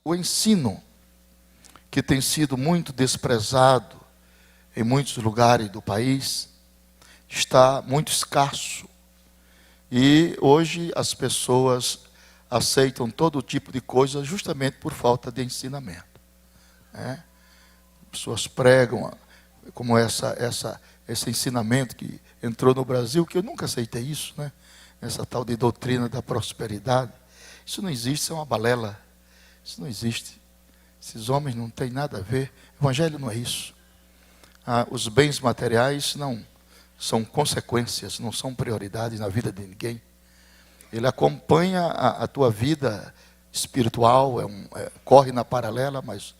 O ensino, que tem sido muito desprezado em muitos lugares do país, está muito escasso. E hoje as pessoas aceitam todo tipo de coisa justamente por falta de ensinamento. Pessoas pregam como esse ensinamento que entrou no Brasil, que eu nunca aceitei isso, né? Essa tal de doutrina da prosperidade. Isso não existe, isso é uma balela. Isso não existe. Esses homens não têm nada a ver. O evangelho não é isso. Os bens materiais não são consequências, não são prioridades na vida de ninguém. Ele acompanha a tua vida espiritual, corre na paralela, mas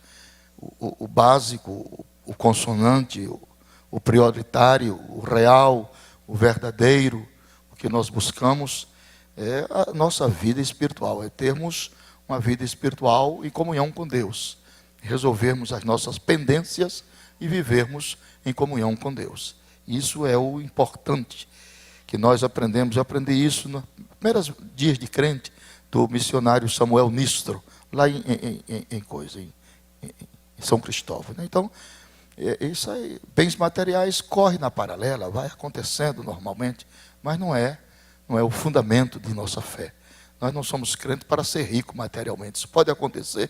o básico, o consonante, o prioritário, o real, o verdadeiro, o que nós buscamos é a nossa vida espiritual, é termos uma vida espiritual em comunhão com Deus, resolvermos as nossas pendências e vivermos em comunhão com Deus. Isso é o importante que nós aprendemos. Eu aprendi isso nos primeiros dias de crente do missionário Samuel Nistro, lá em São Cristóvão. Então, isso aí, bens materiais corre na paralela, vai acontecendo normalmente, mas não é o fundamento de nossa fé. Nós não somos crentes para ser rico materialmente. Isso pode acontecer,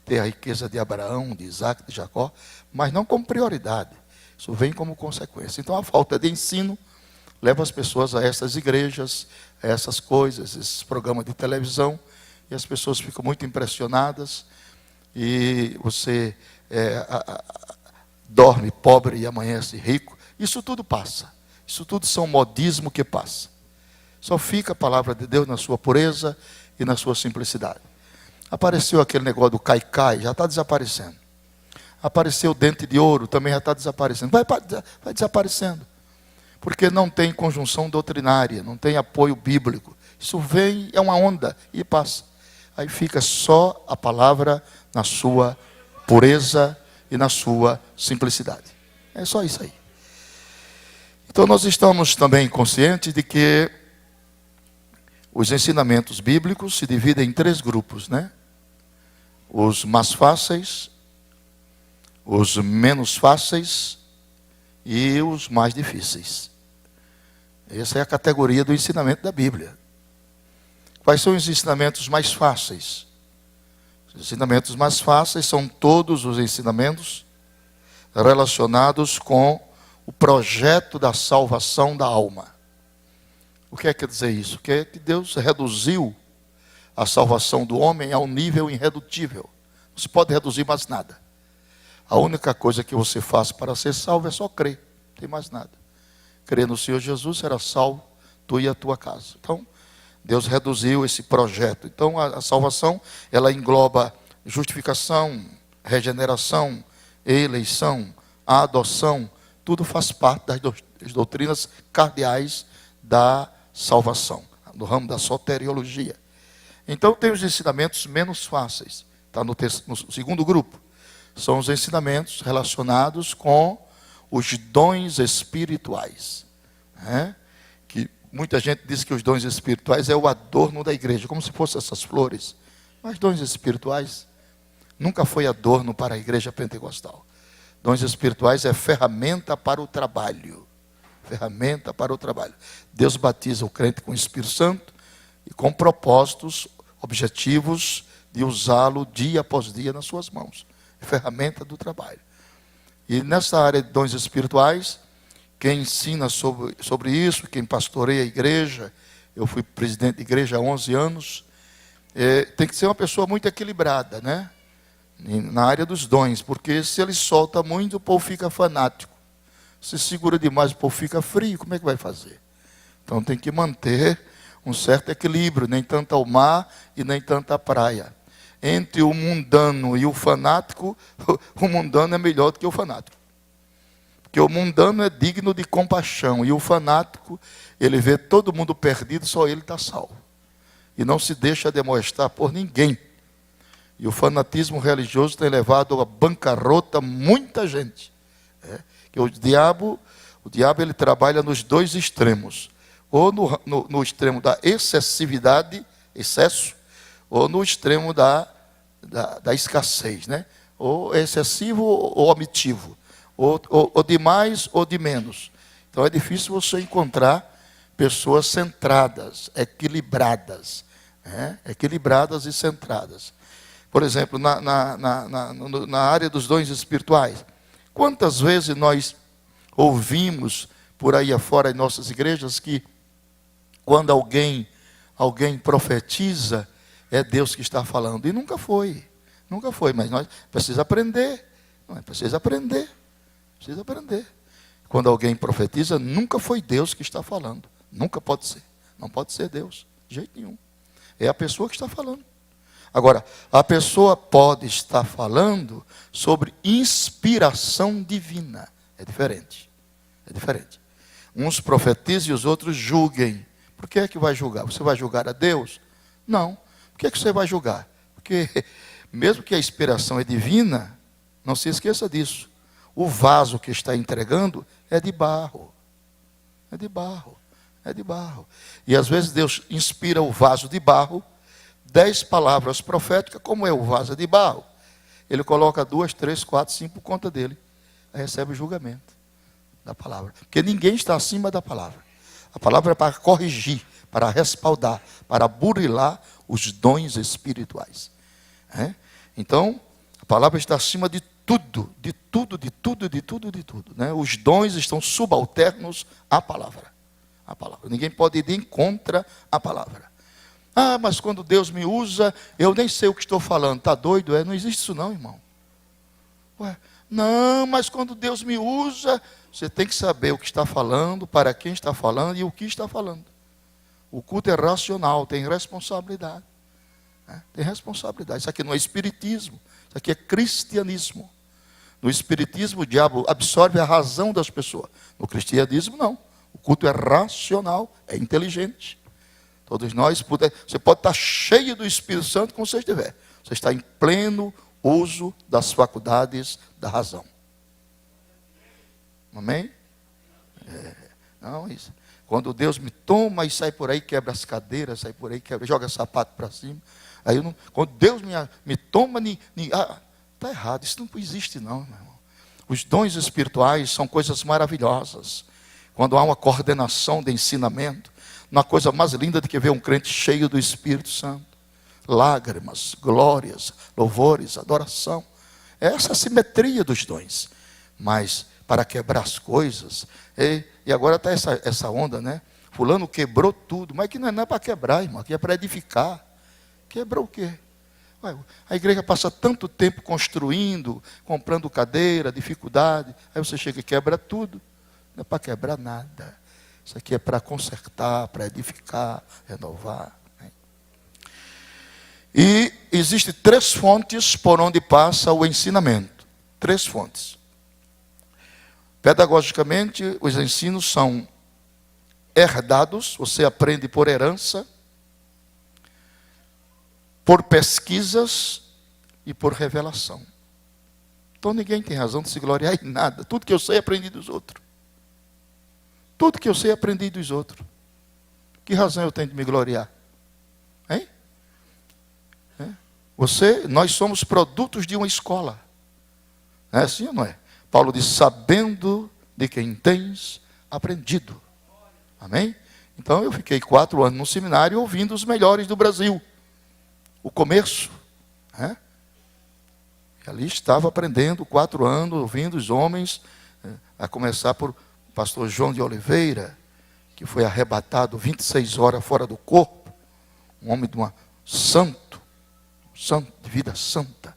ter a riqueza de Abraão, de Isaac, de Jacó, mas não como prioridade. Isso vem como consequência. Então, a falta de ensino leva as pessoas a essas igrejas, a essas coisas, esses programas de televisão, e as pessoas ficam muito impressionadas, e você dorme pobre e amanhece rico. Isso tudo passa. Isso tudo são modismo que passa. Só fica a palavra de Deus na sua pureza e na sua simplicidade. Apareceu aquele negócio do cai-cai, já está desaparecendo. Apareceu o dente de ouro, também já está desaparecendo. Vai desaparecendo. Porque não tem conjunção doutrinária, não tem apoio bíblico. Isso vem, é uma onda e passa. Aí fica só a palavra na sua pureza e na sua simplicidade. É só isso aí. Então nós estamos também conscientes de que os ensinamentos bíblicos se dividem em 3 grupos, né? Os mais fáceis, os menos fáceis e os mais difíceis. Essa é a categoria do ensinamento da Bíblia. Quais são os ensinamentos mais fáceis? Os ensinamentos mais fáceis são todos os ensinamentos relacionados com o projeto da salvação da alma. O que quer dizer isso? Que Deus reduziu a salvação do homem a um nível irredutível. Não se pode reduzir mais nada. A única coisa que você faz para ser salvo é só crer. Não tem mais nada. Crer no Senhor Jesus, será salvo tu e a tua casa. Então, Deus reduziu esse projeto. Então, a salvação, ela engloba justificação, regeneração, eleição, adoção. Tudo faz parte das doutrinas cardeais da salvação, no ramo da soteriologia. Então, tem os ensinamentos menos fáceis. Está no segundo grupo. São os ensinamentos relacionados com os dons espirituais. Que muita gente diz que os dons espirituais é o adorno da igreja, como se fossem essas flores. Mas dons espirituais nunca foi adorno para a igreja pentecostal. Dons espirituais é ferramenta para o trabalho. Ferramenta para o trabalho. Deus batiza o crente com o Espírito Santo e com propósitos, objetivos de usá-lo dia após dia nas suas mãos. Ferramenta do trabalho. E nessa área de dons espirituais, quem ensina sobre isso, quem pastoreia a igreja, eu fui presidente de igreja há 11 anos, tem que ser uma pessoa muito equilibrada, né? Na área dos dons, porque se ele solta muito, o povo fica fanático. Se segura demais, o povo fica frio, como é que vai fazer? Então tem que manter um certo equilíbrio, nem tanto ao mar e nem tanto à praia. Entre o mundano e o fanático, o mundano é melhor do que o fanático. Porque o mundano é digno de compaixão, e o fanático, ele vê todo mundo perdido, só ele está salvo. E não se deixa demonstrar por ninguém. E o fanatismo religioso tem levado à bancarrota muita gente. Que o diabo ele trabalha nos 2 extremos. Ou no extremo da excessividade, excesso, ou no extremo da da escassez, né? Ou excessivo ou omitivo, ou de mais ou de menos. Então é difícil você encontrar pessoas centradas, equilibradas, né? Equilibradas e centradas. Por exemplo, na área dos dons espirituais, quantas vezes nós ouvimos por aí afora em nossas igrejas que quando alguém profetiza, é Deus que está falando. E nunca foi, mas nós precisamos aprender, não é? Precisa aprender. Quando alguém profetiza, nunca foi Deus que está falando. Nunca pode ser. Não pode ser Deus, de jeito nenhum. É a pessoa que está falando. Agora, a pessoa pode estar falando sobre inspiração divina. É diferente. Uns profetizam e os outros julguem. Por que é que vai julgar? Você vai julgar a Deus? Não. Por que é que você vai julgar? Porque mesmo que a inspiração é divina, não se esqueça disso. O vaso que está entregando é de barro. E às vezes Deus inspira o vaso de barro, 10 palavras proféticas, como é o vaso de barro. Ele coloca 2, 3, 4, 5 por conta dele. Aí recebe o julgamento da palavra. Porque ninguém está acima da palavra. A palavra é para corrigir, para respaldar, para burilar os dons espirituais. Então, a palavra está acima de tudo, né? Os dons estão subalternos à palavra. Ninguém pode ir contra a palavra. Ah, mas quando Deus me usa, eu nem sei o que estou falando. Está doido? Não existe isso não, irmão. Não, mas quando Deus me usa, você tem que saber o que está falando, para quem está falando e o que está falando. O culto é racional, tem responsabilidade. Tem responsabilidade. Isso aqui não é espiritismo, isso aqui é cristianismo. No espiritismo, o diabo absorve a razão das pessoas. No cristianismo, não. O culto é racional, é inteligente. Todos nós, você pode estar cheio do Espírito Santo como você estiver. Você está em pleno uso das faculdades da razão. Amém? Não, isso. Quando Deus me toma e sai por aí, quebra as cadeiras, sai por aí, joga sapato para cima. Aí quando Deus me toma, está errado, isso não existe não, meu irmão. Os dons espirituais são coisas maravilhosas. Quando há uma coordenação de ensinamento, uma coisa mais linda do que ver um crente cheio do Espírito Santo. Lágrimas, glórias, louvores, adoração. Essa é a simetria dos dons. Mas para quebrar as coisas, e agora está essa onda, né? Fulano quebrou tudo, mas que não é para quebrar, irmão, aqui é para edificar. Quebrou o quê? A igreja passa tanto tempo construindo, comprando cadeira, dificuldade, aí você chega e quebra tudo. Não é para quebrar nada. Isso aqui é para consertar, para edificar, renovar. E existem 3 fontes por onde passa o ensinamento. 3 fontes. Pedagogicamente, os ensinos são herdados, você aprende por herança, por pesquisas e por revelação. Então ninguém tem razão de se gloriar em nada. Tudo que eu sei, aprendi dos outros. Tudo que eu sei, aprendi dos outros. Que razão eu tenho de me gloriar? Hein? Nós somos produtos de uma escola. É assim ou não é? Paulo diz, sabendo de quem tens aprendido. Amém? Então eu fiquei 4 anos no seminário ouvindo os melhores do Brasil. O começo. E ali estava aprendendo 4 anos, ouvindo os homens, a começar por pastor João de Oliveira, que foi arrebatado 26 horas fora do corpo, um homem de santo, de vida santa,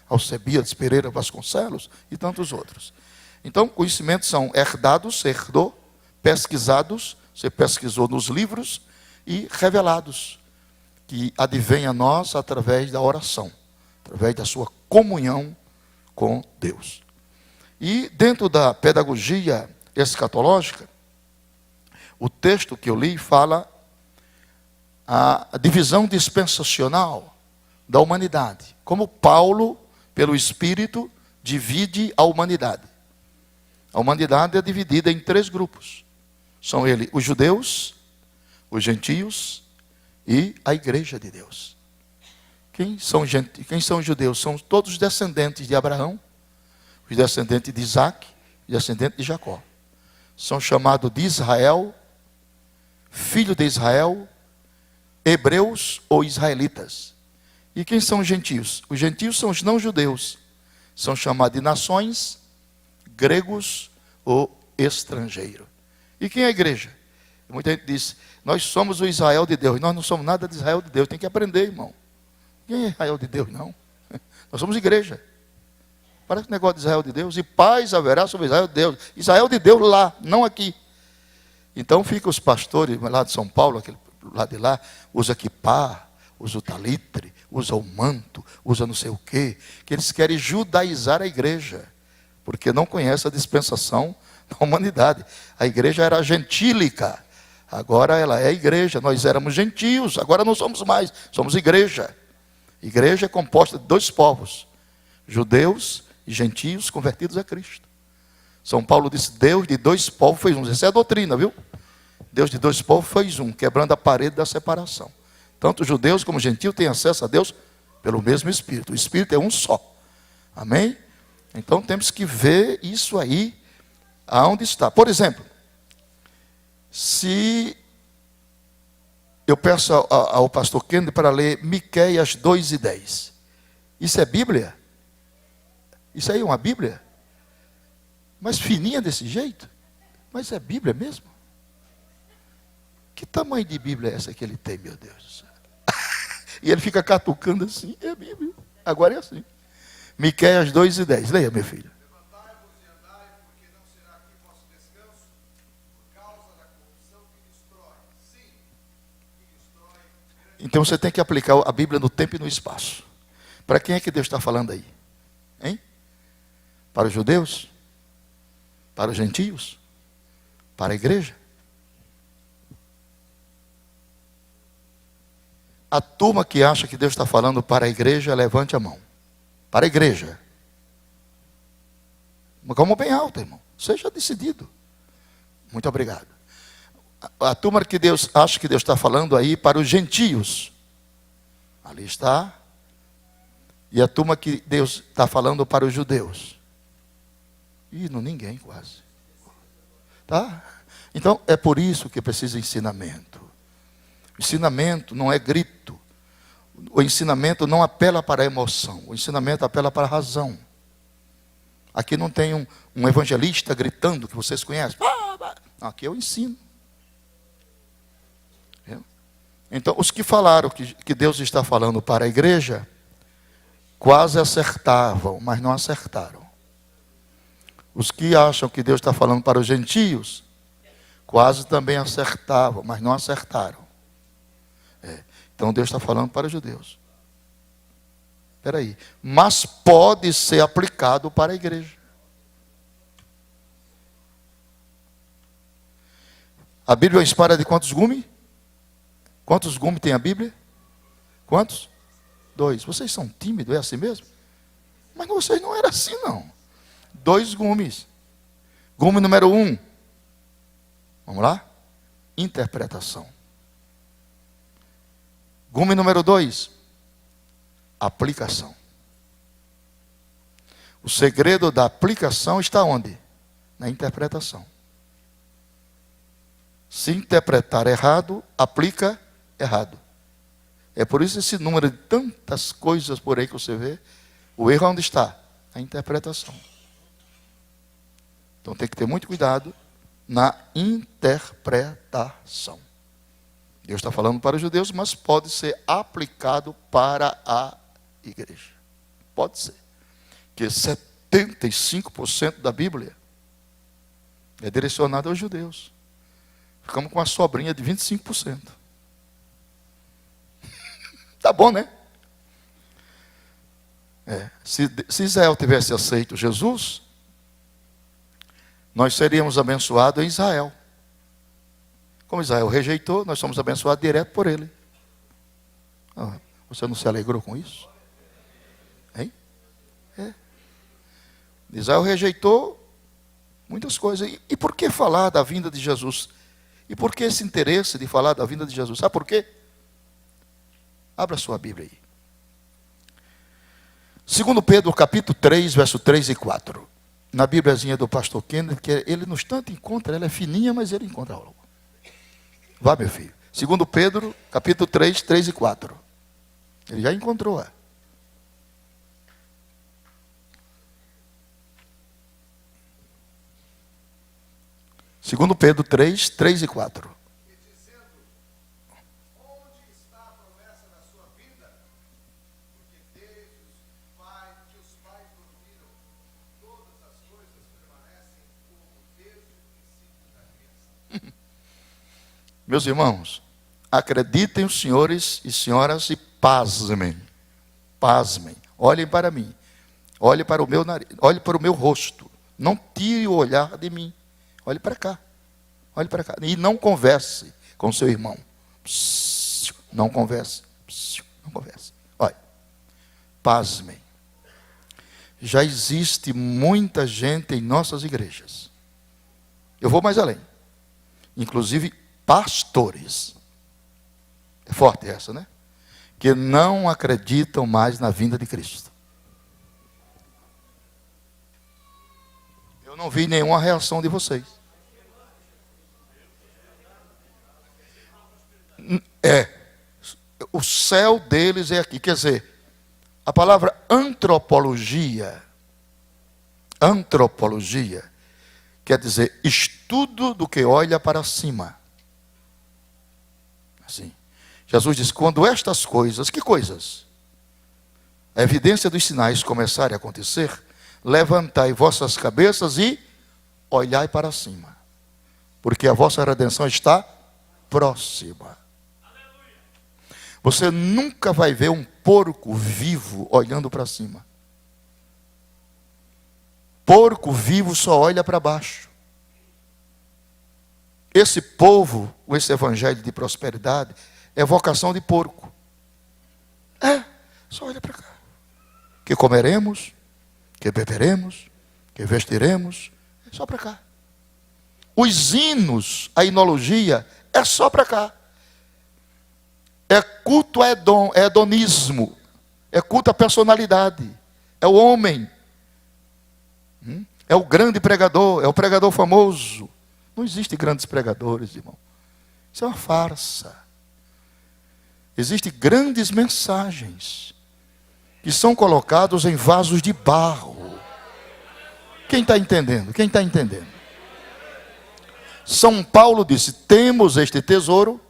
Alcebiades Pereira Vasconcelos e tantos outros. Então, conhecimentos são herdados, você herdou, pesquisados, você pesquisou nos livros, e revelados, que advém a nós através da oração, através da sua comunhão com Deus. E dentro da pedagogia escatológica, o texto que eu li fala a divisão dispensacional da humanidade. Como Paulo, pelo Espírito, divide a humanidade. A humanidade é dividida em 3 grupos. São eles os judeus, os gentios e a igreja de Deus. Quem são os judeus? São todos os descendentes de Abraão, os descendentes de Isaac, os descendentes de Jacó. São chamados de Israel, filho de Israel, hebreus ou israelitas. E quem são os gentios? Os gentios são os não-judeus. São chamados de nações, gregos ou estrangeiros. E quem é a igreja? Muita gente diz, nós somos o Israel de Deus. Nós não somos nada de Israel de Deus. Tem que aprender, irmão. Quem é Israel de Deus? Não. Nós somos igreja. Parece negócio de Israel de Deus. E paz haverá sobre Israel de Deus. Israel de Deus lá, não aqui. Então ficam os pastores lá de São Paulo, aquele lado de lá, usa quipá, usa o talitre, usa o manto, usa não sei o quê, que eles querem judaizar a igreja, porque não conhece a dispensação da humanidade. A igreja era gentílica, agora ela é igreja. Nós éramos gentios, agora não somos mais, somos igreja. Igreja é composta de dois povos, judeus e gentios convertidos a Cristo. São Paulo disse, Deus de dois povos fez um. Essa é a doutrina, viu? Deus de dois povos fez um, quebrando a parede da separação. Tanto judeus como gentios têm acesso a Deus pelo mesmo Espírito. O Espírito é um só. Amém? Então temos que ver isso aí, aonde está. Por exemplo, se eu peço ao pastor Kennedy para ler Miqueias 2:10. Isso é Bíblia? Isso aí é uma Bíblia? Mas fininha desse jeito? Mas é Bíblia mesmo? Que tamanho de Bíblia é essa que ele tem, meu Deus do céu? E ele fica catucando assim, é Bíblia. Agora é assim. Miqueias 2:10. Leia, meu filho. Levantai-vos e andai, porque não será aqui vosso descanso, por causa da corrupção que destrói. Sim, que destrói. Então você tem que aplicar a Bíblia no tempo e no espaço. Para quem é que Deus está falando aí? Hein? Para os judeus? Para os gentios? Para a igreja? A turma que acha que Deus está falando para a igreja, levante a mão. Para a igreja. Uma calma bem alta, irmão. Seja decidido. Muito obrigado. A turma que Deus acha que Deus está falando aí para os gentios. Ali está. E a turma que Deus está falando para os judeus. Ih, não ninguém quase. Tá? Então é por isso que precisa ensinamento. O ensinamento não é grito. O ensinamento não apela para a emoção. O ensinamento apela para a razão. Aqui não tem um evangelista gritando, que vocês conhecem. Aqui eu ensino. Então, os que falaram que Deus está falando para a igreja, quase acertavam, mas não acertaram. Os que acham que Deus está falando para os gentios, quase também acertavam, mas não acertaram. Então Deus está falando para os judeus. Espera aí. Mas pode ser aplicado para a igreja. A Bíblia é uma espada de quantos gumes? Quantos gumes tem a Bíblia? Quantos? 2. Vocês são tímidos, é assim mesmo? Mas vocês não eram assim, não. 2 gumes. Gume número 1. Vamos lá? Interpretação. Gume número 2. Aplicação. O segredo da aplicação está onde? Na interpretação. Se interpretar errado, aplica errado. É por isso esse número de tantas coisas por aí que você vê. O erro onde está? Na interpretação. Então tem que ter muito cuidado na interpretação. Deus está falando para os judeus, mas pode ser aplicado para a igreja. Pode ser. Que 75% da Bíblia é direcionada aos judeus. Ficamos com uma sobrinha de 25%. Tá bom, né? Se Israel tivesse aceito Jesus, nós seríamos abençoados em Israel. Como Israel rejeitou, nós somos abençoados direto por ele. Você não se alegrou com isso? Hein? Israel rejeitou muitas coisas. E por que falar da vinda de Jesus? E por que esse interesse de falar da vinda de Jesus? Sabe por quê? Abra sua Bíblia aí. Segundo Pedro, capítulo 3, verso 3 e 4. Na Bíbliazinha do pastor Kenneth, que ele no instante encontra, ela é fininha, mas ele encontra logo. Vá, meu filho. Segundo Pedro, capítulo 3, 3 e 4. Ele já encontrou, é. Segundo Pedro 3, 3 e 4. E dizendo, onde está a promessa da sua vinda? Porque desde que os pais dormiram, todas as coisas permanecem como desde o princípio da criação. Meus irmãos, acreditem os senhores e senhoras e pasmem. Pasmem. Olhem para mim. Olhem para o meu nariz. Olhem para o meu rosto. Não tire o olhar de mim. Olhe para cá. Olhe para cá. E não converse com seu irmão. Não converse. Não converse. Olha. Pasmem. Já existe muita gente em nossas igrejas. Eu vou mais além. Inclusive pastores. É forte essa, né? Que não acreditam mais na vinda de Cristo. Eu não vi nenhuma reação de vocês. O céu deles é aqui. Quer dizer, a palavra antropologia quer dizer estudo do que olha para cima. Assim. Jesus diz, quando estas coisas, que coisas? A evidência dos sinais começarem a acontecer, levantai vossas cabeças e olhai para cima, porque a vossa redenção está próxima. Você nunca vai ver um porco vivo olhando para cima. Porco vivo só olha para baixo. Esse povo, esse evangelho de prosperidade, é vocação de porco. Só olha para cá. Que comeremos, que beberemos, que vestiremos, é só para cá. Os hinos, a hinologia, é só para cá. É culto a hedonismo, é culto à personalidade, é o homem, é o grande pregador, é o pregador famoso. Não existe grandes pregadores, irmão. Isso é uma farsa. Existem grandes mensagens que são colocados em vasos de barro. Quem está entendendo? Quem está entendendo? São Paulo disse, temos este tesouro,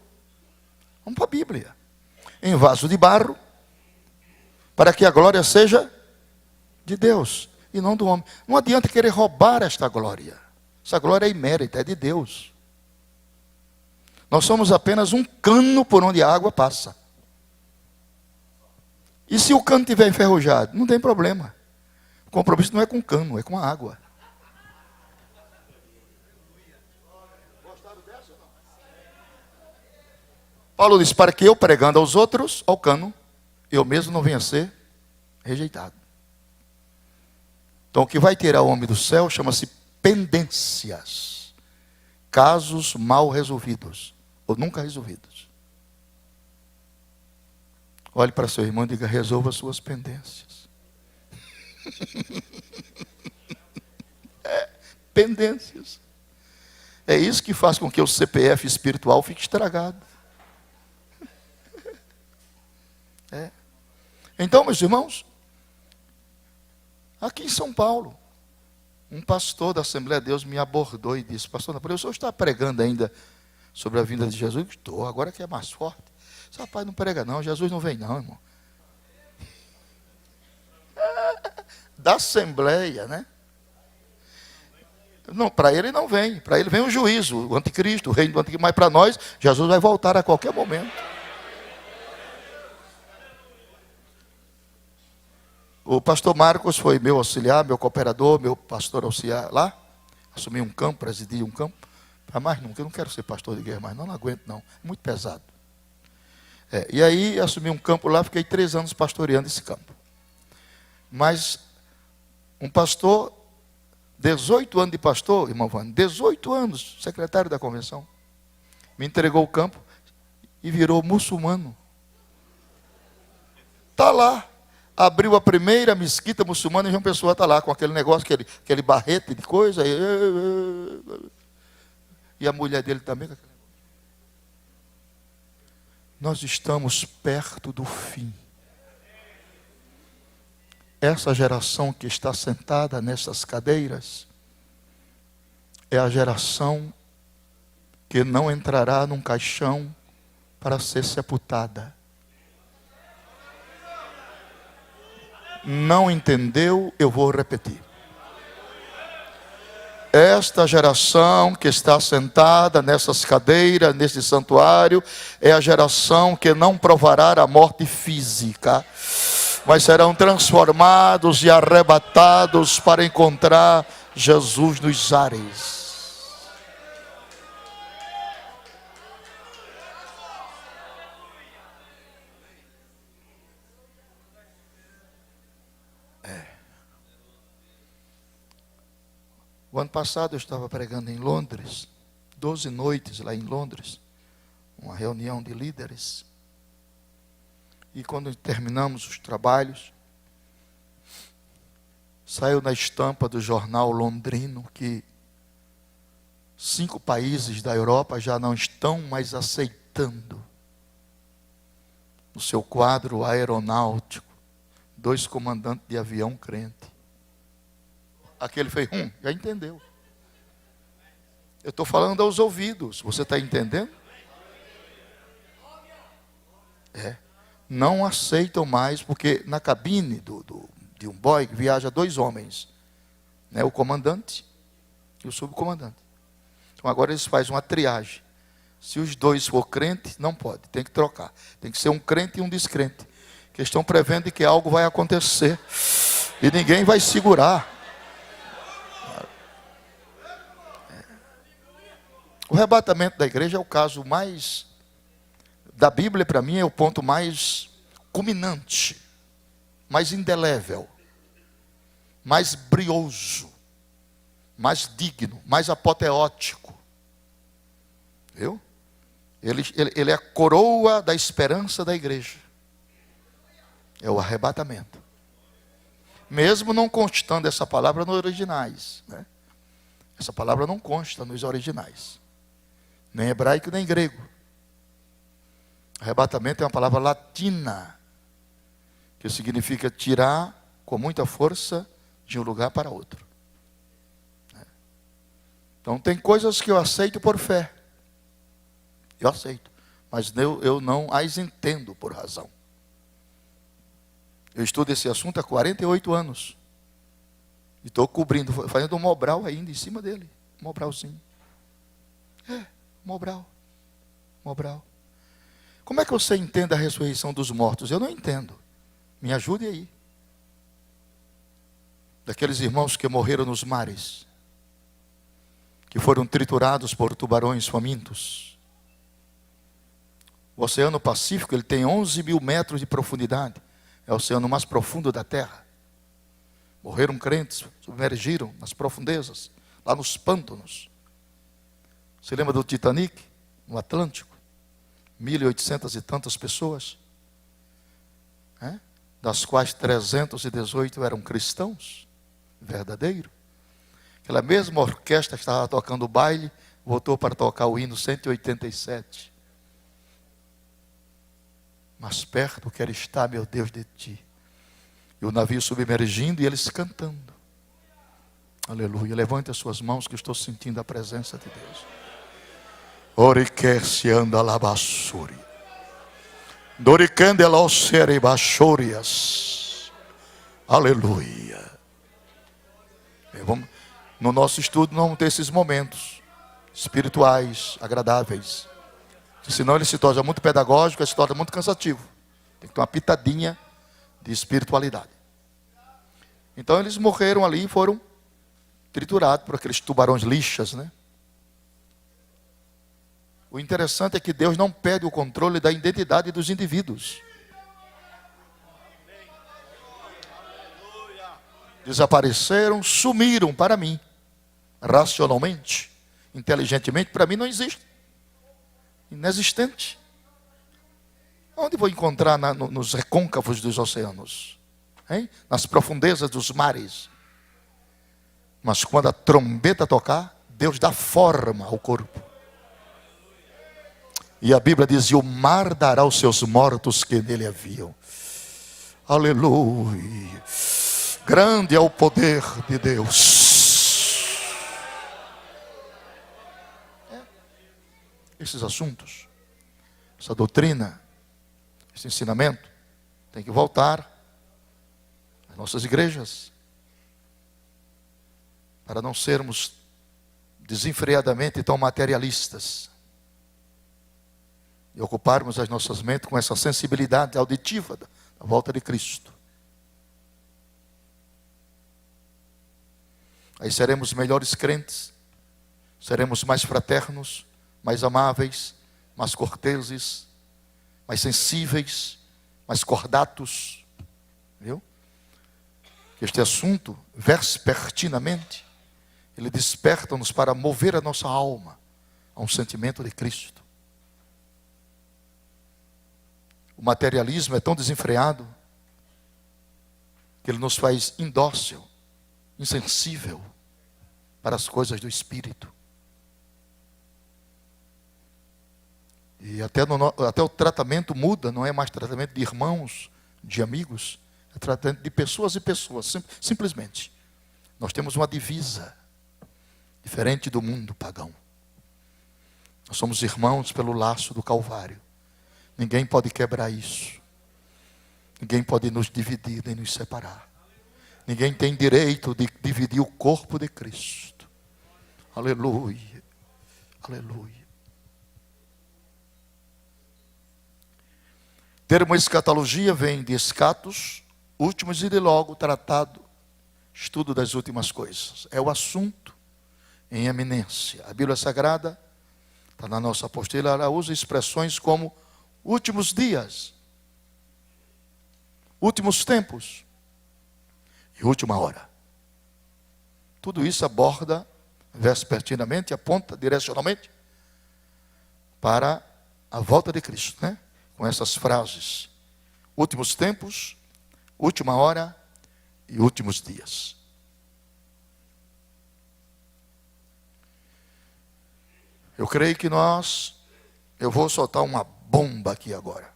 vamos para a Bíblia, em vaso de barro, para que a glória seja de Deus e não do homem. Não adianta querer roubar esta glória. Essa glória é imérita, é de Deus. Nós somos apenas um cano por onde a água passa. E se o cano estiver enferrujado? Não tem problema. O compromisso não é com o cano, é com a água. Paulo diz, para que eu pregando aos outros, ao cano, eu mesmo não venha a ser rejeitado. Então o que vai tirar o homem do céu chama-se pendências. Casos mal resolvidos, ou nunca resolvidos. Olhe para seu irmão e diga, resolva suas pendências. Pendências. É isso que faz com que o CPF espiritual fique estragado. Então, meus irmãos, aqui em São Paulo, um pastor da Assembleia de Deus me abordou e disse, pastor Napoleão, o senhor está pregando ainda sobre a vinda de Jesus? Estou, agora que é mais forte. Esse rapaz não prega não, Jesus não vem não, irmão. Da Assembleia, né? Não, para ele não vem. Para ele vem o juízo, o anticristo, o reino do anticristo. Mas para nós, Jesus vai voltar a qualquer momento. O pastor Marcos foi meu auxiliar, meu cooperador, meu pastor auxiliar lá. Assumi um campo, presidi um campo. Para mais nunca, eu não quero ser pastor de igreja mais, não aguento não. É muito pesado. E aí assumi um campo lá, fiquei 3 anos pastoreando esse campo. Mas um pastor, 18 anos de pastor, irmão Vânia, 18 anos, secretário da convenção, me entregou o campo e virou muçulmano. Está lá, Abriu a primeira mesquita muçulmana e João Pessoa está lá com aquele negócio, aquele barrete de coisa. E a mulher dele também com aquele negócio. Nós estamos perto do fim. Essa geração que está sentada nessas cadeiras é a geração que não entrará num caixão para ser sepultada. Não entendeu? Eu vou repetir. Esta geração que está sentada nessas cadeiras, nesse santuário, é a geração que não provará a morte física, mas serão transformados e arrebatados para encontrar Jesus nos ares. O ano passado eu estava pregando em Londres, 12 noites lá em Londres, uma reunião de líderes. E quando terminamos os trabalhos, saiu na estampa do jornal londrino que 5 países da Europa já não estão mais aceitando no seu quadro aeronáutico 2 comandantes de avião crente. Aquele fez, já entendeu. Eu estou falando aos ouvidos, você está entendendo? Não aceitam mais, porque na cabine de um Boeing viaja 2 homens, né? O comandante e o subcomandante. Então agora eles fazem uma triagem. Se os 2 for crente, não pode, tem que trocar. Tem que ser um crente e um descrente. Que estão prevendo que algo vai acontecer e ninguém vai segurar. O arrebatamento da igreja é o caso mais, da Bíblia para mim é o ponto mais culminante, mais indelével, mais brioso, mais digno, mais apoteótico. Viu? Ele é a coroa da esperança da igreja. É o arrebatamento. Mesmo não constando essa palavra nos originais, né? Essa palavra não consta nos originais. Nem hebraico, nem grego. Arrebatamento é uma palavra latina, que significa tirar com muita força de um lugar para outro. Então tem coisas que eu aceito por fé. Eu aceito. Mas eu não as entendo por razão. Eu estudo esse assunto há 48 anos. E estou cobrindo, fazendo um Mobral ainda em cima dele. Um Mobralzinho. Mobral. Como é que você entende a ressurreição dos mortos? Eu não entendo. Me ajude aí. Daqueles irmãos que morreram nos mares, que foram triturados por tubarões famintos. O Oceano Pacífico, ele tem 11 mil metros de profundidade. É o oceano mais profundo da Terra. Morreram crentes, submergiram nas profundezas, lá nos pântanos. Você lembra do Titanic, no Atlântico? 1.800 e tantas pessoas, das quais 318 eram cristãos, verdadeiro. Aquela mesma orquestra que estava tocando o baile, voltou para tocar o hino 187. Mais perto quero estar, meu Deus, de ti. E o navio submergindo e eles cantando. Aleluia. Levante as suas mãos que eu estou sentindo a presença de Deus. Oriquece anda labassuri. Doricande laocere bachorias. Aleluia. No nosso estudo não vamos ter esses momentos espirituais, agradáveis. Senão ele se torna muito pedagógico, ele se torna muito cansativo. Tem que ter uma pitadinha de espiritualidade. Então eles morreram ali e foram triturados por aqueles tubarões lixas, né? O interessante é que Deus não perde o controle da identidade dos indivíduos. Desapareceram, sumiram para mim. Racionalmente, inteligentemente, para mim não existe. Inexistente. Onde vou encontrar nos recôncavos dos oceanos? hein? Nas profundezas dos mares. Mas quando a trombeta tocar, Deus dá forma ao corpo. E a Bíblia diz: e o mar dará os seus mortos que nele haviam. Aleluia. Grande é o poder de Deus. Esses assuntos, essa doutrina, esse ensinamento, tem que voltar às nossas igrejas, para não sermos desenfreadamente tão materialistas, e ocuparmos as nossas mentes com essa sensibilidade auditiva da volta de Cristo. Aí seremos melhores crentes, seremos mais fraternos, mais amáveis, mais corteses, mais sensíveis, mais cordatos. Viu? Este assunto, vespertinamente, ele desperta-nos para mover a nossa alma a um sentimento de Cristo. O materialismo é tão desenfreado que ele nos faz indócil, insensível para as coisas do Espírito. E até o tratamento muda, não é mais tratamento de irmãos, de amigos, é tratamento de pessoas e pessoas, simplesmente. Nós temos uma divisa diferente do mundo pagão. Nós somos irmãos pelo laço do Calvário. Ninguém pode quebrar isso. Ninguém pode nos dividir nem nos separar. Ninguém tem direito de dividir o corpo de Cristo. Aleluia. Aleluia. Termo escatologia vem de escatos, últimos, e de logo tratado, estudo das últimas coisas. É o assunto em eminência. A Bíblia Sagrada, está na nossa apostila, ela usa expressões como últimos dias, últimos tempos e última hora. Tudo isso aborda vespertinamente, aponta direcionalmente para a volta de Cristo, né? Com essas frases: últimos tempos, última hora e últimos dias. Eu creio que eu vou soltar uma bomba aqui agora.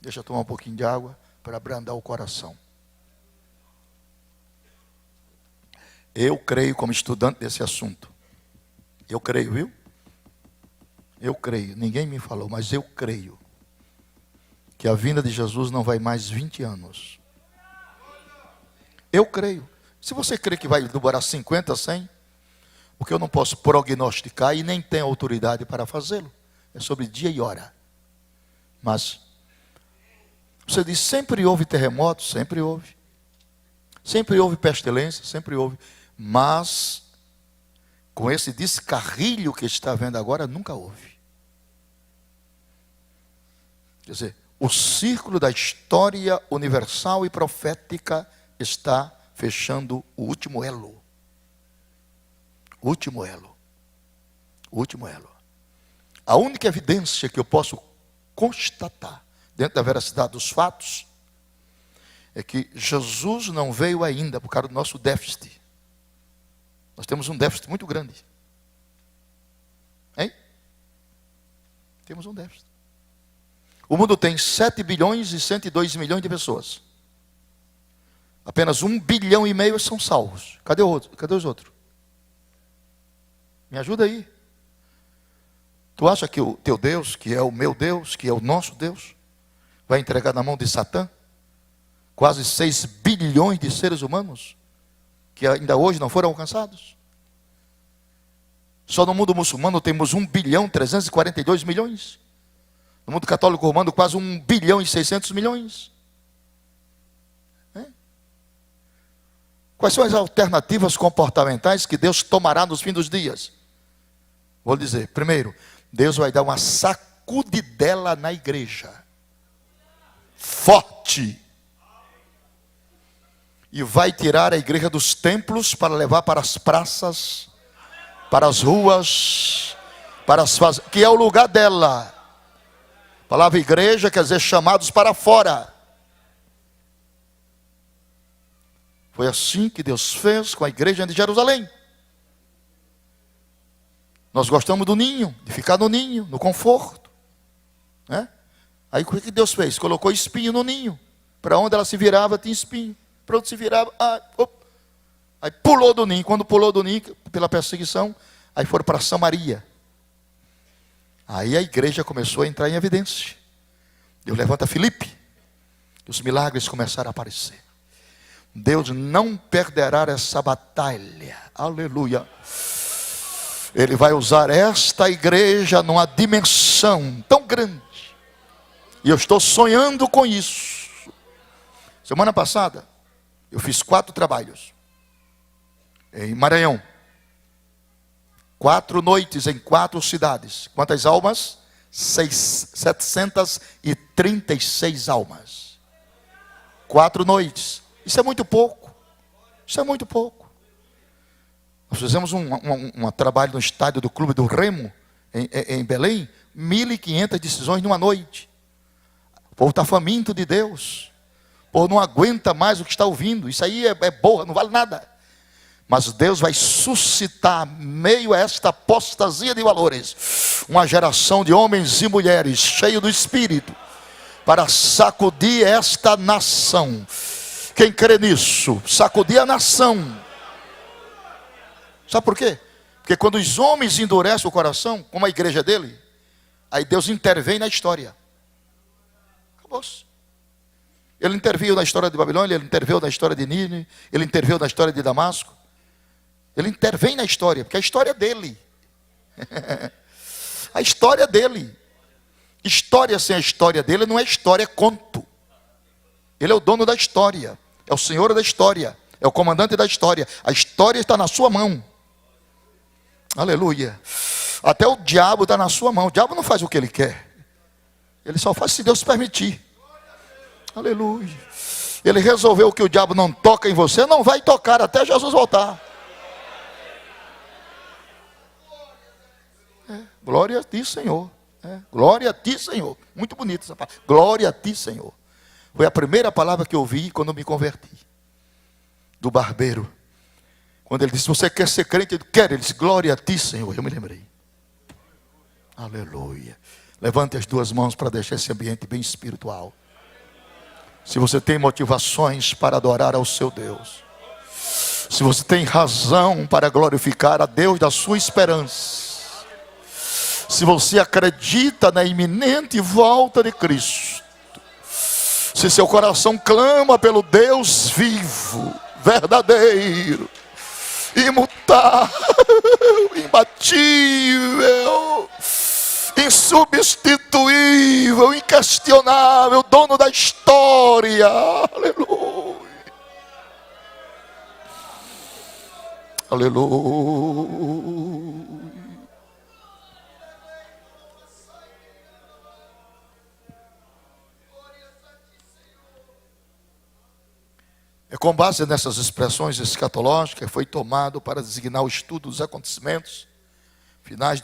Deixa eu tomar um pouquinho de água para abrandar o coração. Eu creio, como estudante desse assunto, eu creio, viu? Eu creio, ninguém me falou, mas eu creio que a vinda de Jesus não vai mais 20 anos. Eu creio. Se você crê que vai demorar 50, 100, porque eu não posso prognosticar e nem tenho autoridade para fazê-lo. É sobre dia e hora. Mas você diz: sempre houve terremotos, sempre houve. Sempre houve pestilência, sempre houve. Mas com esse descarrilho que está vendo agora, nunca houve. Quer dizer, o círculo da história universal e profética está fechando o último elo. O último elo. O último elo. A única evidência que eu posso constatar, dentro da veracidade dos fatos, é que Jesus não veio ainda por causa do nosso déficit. Nós temos um déficit muito grande. Hein? Temos um déficit. O mundo tem 7 bilhões e 102 milhões de pessoas. Apenas 1,5 bilhão são salvos. Cadê o outro? Cadê os outros? Me ajuda aí. Tu acha que o teu Deus, que é o meu Deus, que é o nosso Deus, vai entregar na mão de Satã quase 6 bilhões de seres humanos que ainda hoje não foram alcançados? Só no mundo muçulmano temos 1 bilhão 342 milhões. No mundo católico romano, quase 1 bilhão e 600 milhões. Quais são as alternativas comportamentais que Deus tomará nos fins dos dias? Vou dizer: primeiro, Deus vai dar uma sacudidela na igreja. Forte. E vai tirar a igreja dos templos para levar para as praças, para as ruas, para as fazendas, que é o lugar dela. A palavra igreja quer dizer chamados para fora. Foi assim que Deus fez com a igreja de Jerusalém. Nós gostamos do ninho, de ficar no ninho, no conforto, né? Aí o que Deus fez? Colocou espinho no ninho. Para onde ela se virava tinha espinho. Para onde se virava, aí pulou do ninho. Quando pulou do ninho, pela perseguição, aí foram para Samaria. Aí a igreja começou a entrar em evidência. Deus levanta Filipe. E os milagres começaram a aparecer. Deus não perderá essa batalha. Aleluia. Ele vai usar esta igreja numa dimensão tão grande. E eu estou sonhando com isso. Semana passada, eu fiz 4 trabalhos. Em Maranhão. 4 noites em 4 cidades. Quantas almas? 736 almas. 4 noites. Isso é muito pouco. Isso é muito pouco. Nós fizemos um trabalho no estádio do Clube do Remo, em Belém. 1.500 decisões numa noite. O povo está faminto de Deus. O povo não aguenta mais o que está ouvindo. Isso aí é borra, não vale nada. Mas Deus vai suscitar, meio a esta apostasia de valores, uma geração de homens e mulheres cheios do Espírito, para sacudir esta nação. Quem crê nisso? Sacudir a nação. Sabe por quê? Porque quando os homens endurecem o coração, como a igreja dele, aí Deus intervém na história. Acabou-se. Ele interviu na história de Babilônia, ele interveio na história de Nínive, ele interveio na história de Damasco. Ele intervém na história, porque a história é dele. A história é dele. História sem a história dele não é história, é conto. Ele é o dono da história, é o senhor da história, é o comandante da história. A história está na sua mão. Aleluia. Até o diabo está na sua mão. O diabo não faz o que ele quer. Ele só faz se Deus permitir. Aleluia. Ele resolveu que o diabo não toca em você, não vai tocar até Jesus voltar. Glória a ti, Senhor. Glória a ti, Senhor. Muito bonito essa palavra. Glória a ti, Senhor. Foi a primeira palavra que eu ouvi quando eu me converti. Do barbeiro. Quando ele disse, você quer ser crente? Eu quero. Ele disse, glória a ti, Senhor. Eu me lembrei. Aleluia. Levante as 2 mãos para deixar esse ambiente bem espiritual. Se você tem motivações para adorar ao seu Deus. Se você tem razão para glorificar a Deus da sua esperança. Se você acredita na iminente volta de Cristo. Se seu coração clama pelo Deus vivo, verdadeiro, imutável, imbatível, insubstituível, inquestionável, dono da história. Aleluia. Aleluia. É com base nessas expressões escatológicas que foi tomado para designar o estudo dos acontecimentos finais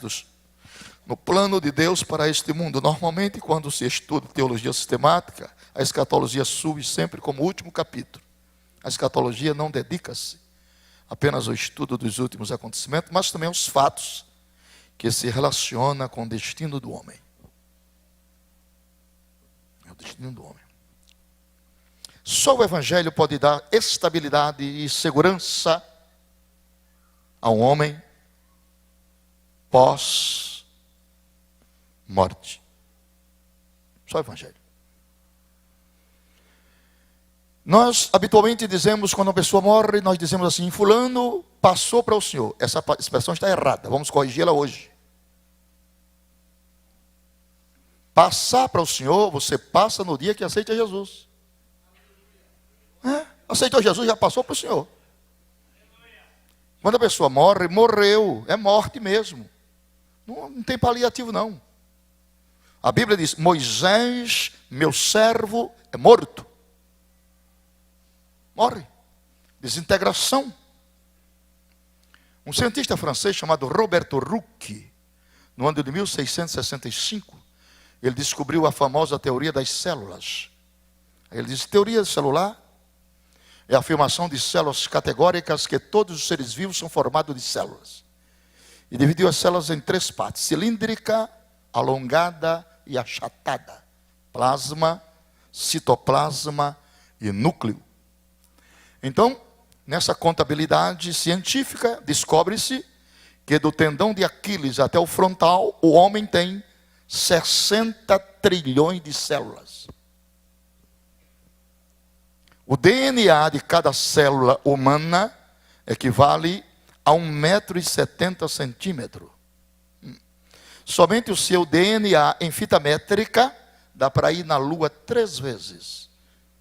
no plano de Deus para este mundo. Normalmente, quando se estuda teologia sistemática, a escatologia surge sempre como último capítulo. A escatologia não dedica-se apenas ao estudo dos últimos acontecimentos, mas também aos fatos que se relacionam com o destino do homem. É o destino do homem. Só o Evangelho pode dar estabilidade e segurança a um homem pós-morte. Só o Evangelho. Nós habitualmente dizemos, quando uma pessoa morre, nós dizemos assim, fulano passou para o Senhor. Essa expressão está errada, vamos corrigi-la hoje. Passar para o Senhor, você passa no dia que aceita Jesus. Aceitou Jesus, já passou para o Senhor. Quando a pessoa morre, morreu, é morte mesmo. Não tem paliativo não. A Bíblia diz, Moisés, meu servo, é morto. Morre. Desintegração. Um cientista francês chamado Roberto Rouquet, no ano de 1665, ele descobriu a famosa teoria das células. Ele diz, teoria celular, É a afirmação de células categóricas que todos os seres vivos são formados de células. E dividiu as células em 3 partes: cilíndrica, alongada e achatada. Plasma, citoplasma e núcleo. Então, nessa contabilidade científica, descobre-se que do tendão de Aquiles até o frontal, o homem tem 60 trilhões de células. O DNA de cada célula humana equivale a 1,70 m. Somente o seu DNA em fita métrica dá para ir na Lua 3 vezes.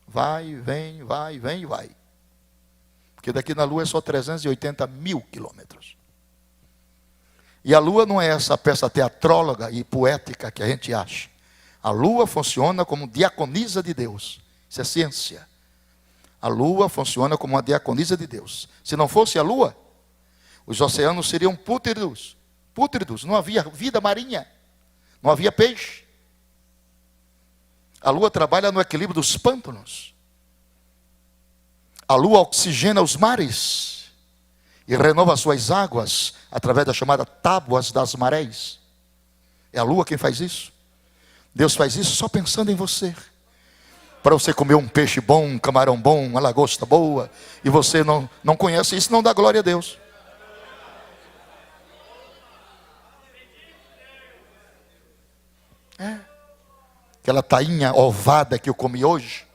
Vai, vem, vai, vem e vai. Porque daqui na Lua é só 380 mil quilômetros. E a Lua não é essa peça teatróloga e poética que a gente acha. A Lua funciona como diaconisa de Deus. Isso é ciência. A Lua funciona como uma diaconisa de Deus. Se não fosse a Lua, os oceanos seriam pútridos. Pútridos, não havia vida marinha. Não havia peixe. A Lua trabalha no equilíbrio dos pântanos. A Lua oxigena os mares e renova suas águas através da chamada tábuas das marés. É a Lua quem faz isso. Deus faz isso só pensando em você. Para você comer um peixe bom, um camarão bom, uma lagosta boa, e você não conhece isso, não dá glória a Deus. Aquela tainha ovada que eu comi hoje.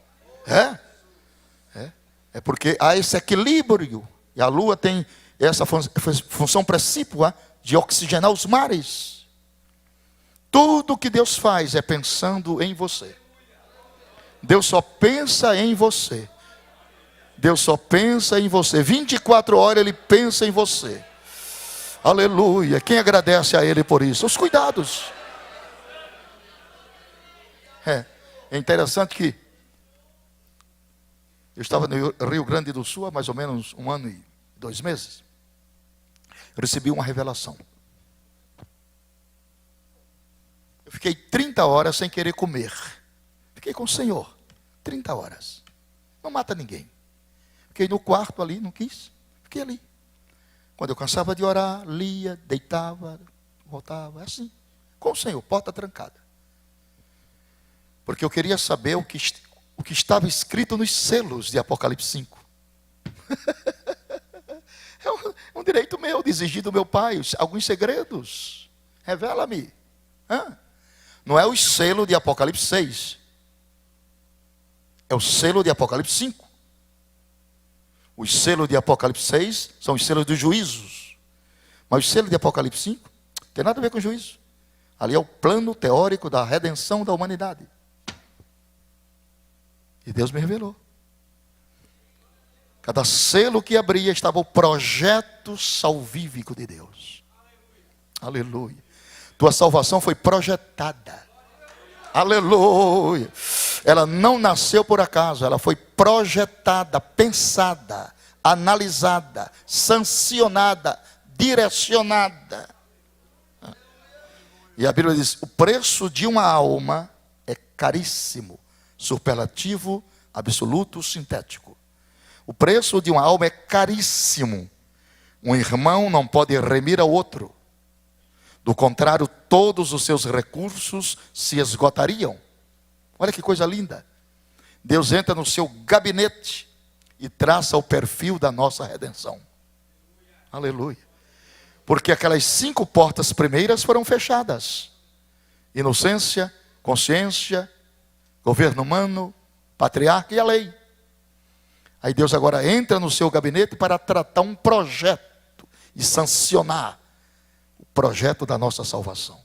É porque há esse equilíbrio. E a Lua tem essa função precípua de oxigenar os mares. Tudo que Deus faz é pensando em você. Deus só pensa em você. Deus só pensa em você. 24 horas Ele pensa em você. Aleluia. Quem agradece a Ele por isso? Os cuidados. É interessante que eu estava no Rio Grande do Sul há mais ou menos 1 ano e 2 meses. Recebi uma revelação. Eu fiquei 30 horas sem querer comer. Fiquei com o Senhor. 30 horas. Não mata ninguém. Fiquei no quarto ali, não quis. Fiquei ali. Quando eu cansava de orar, lia, deitava, voltava. Assim. Com o Senhor, porta trancada. Porque eu queria saber o que estava escrito nos selos de Apocalipse 5. É um direito meu de exigir do meu pai alguns segredos. Revela-me. Não é o selo de Apocalipse 6. É o selo de Apocalipse 5. Os selos de Apocalipse 6 são os selos dos juízos. Mas o selo de Apocalipse 5 não tem nada a ver com juízo. Ali é o plano teórico da redenção da humanidade. E Deus me revelou. Cada selo que abria estava o projeto salvífico de Deus. Aleluia. Tua salvação foi projetada. Aleluia. Ela não nasceu por acaso. Ela foi projetada, pensada, analisada, sancionada, direcionada. E a Bíblia diz: o preço de uma alma é caríssimo. Superlativo, absoluto, sintético. O preço de uma alma é caríssimo. Um irmão não pode remir ao outro. Do contrário, todos os seus recursos se esgotariam. Olha que coisa linda. Deus entra no seu gabinete e traça o perfil da nossa redenção. Aleluia. Porque aquelas 5 portas primeiras foram fechadas. Inocência, consciência, governo humano, patriarca e a lei. Aí Deus agora entra no seu gabinete para tratar um projeto e sancionar o projeto da nossa salvação.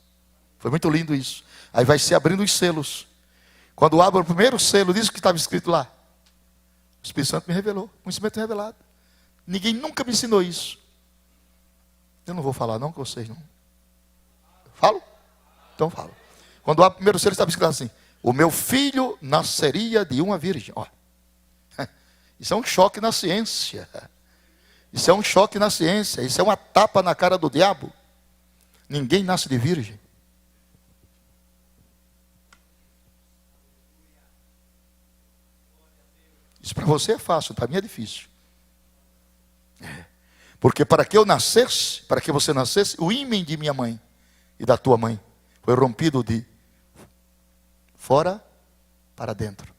Foi muito lindo isso. Aí vai se abrindo os selos. Quando abre o primeiro selo, diz o que estava escrito lá. O Espírito Santo me revelou, conhecimento revelado. Ninguém nunca me ensinou isso. Eu não vou falar não com vocês não. Falo? Então falo. Quando abre o primeiro selo, estava escrito assim: o meu filho nasceria de uma virgem. Ó. Isso é um choque na ciência. Isso é um choque na ciência. Isso é uma tapa na cara do diabo. Ninguém nasce de virgem. Isso para você é fácil, para mim é difícil. Porque para que eu nascesse, para que você nascesse, o ímen de minha mãe e da tua mãe foi rompido de fora para dentro.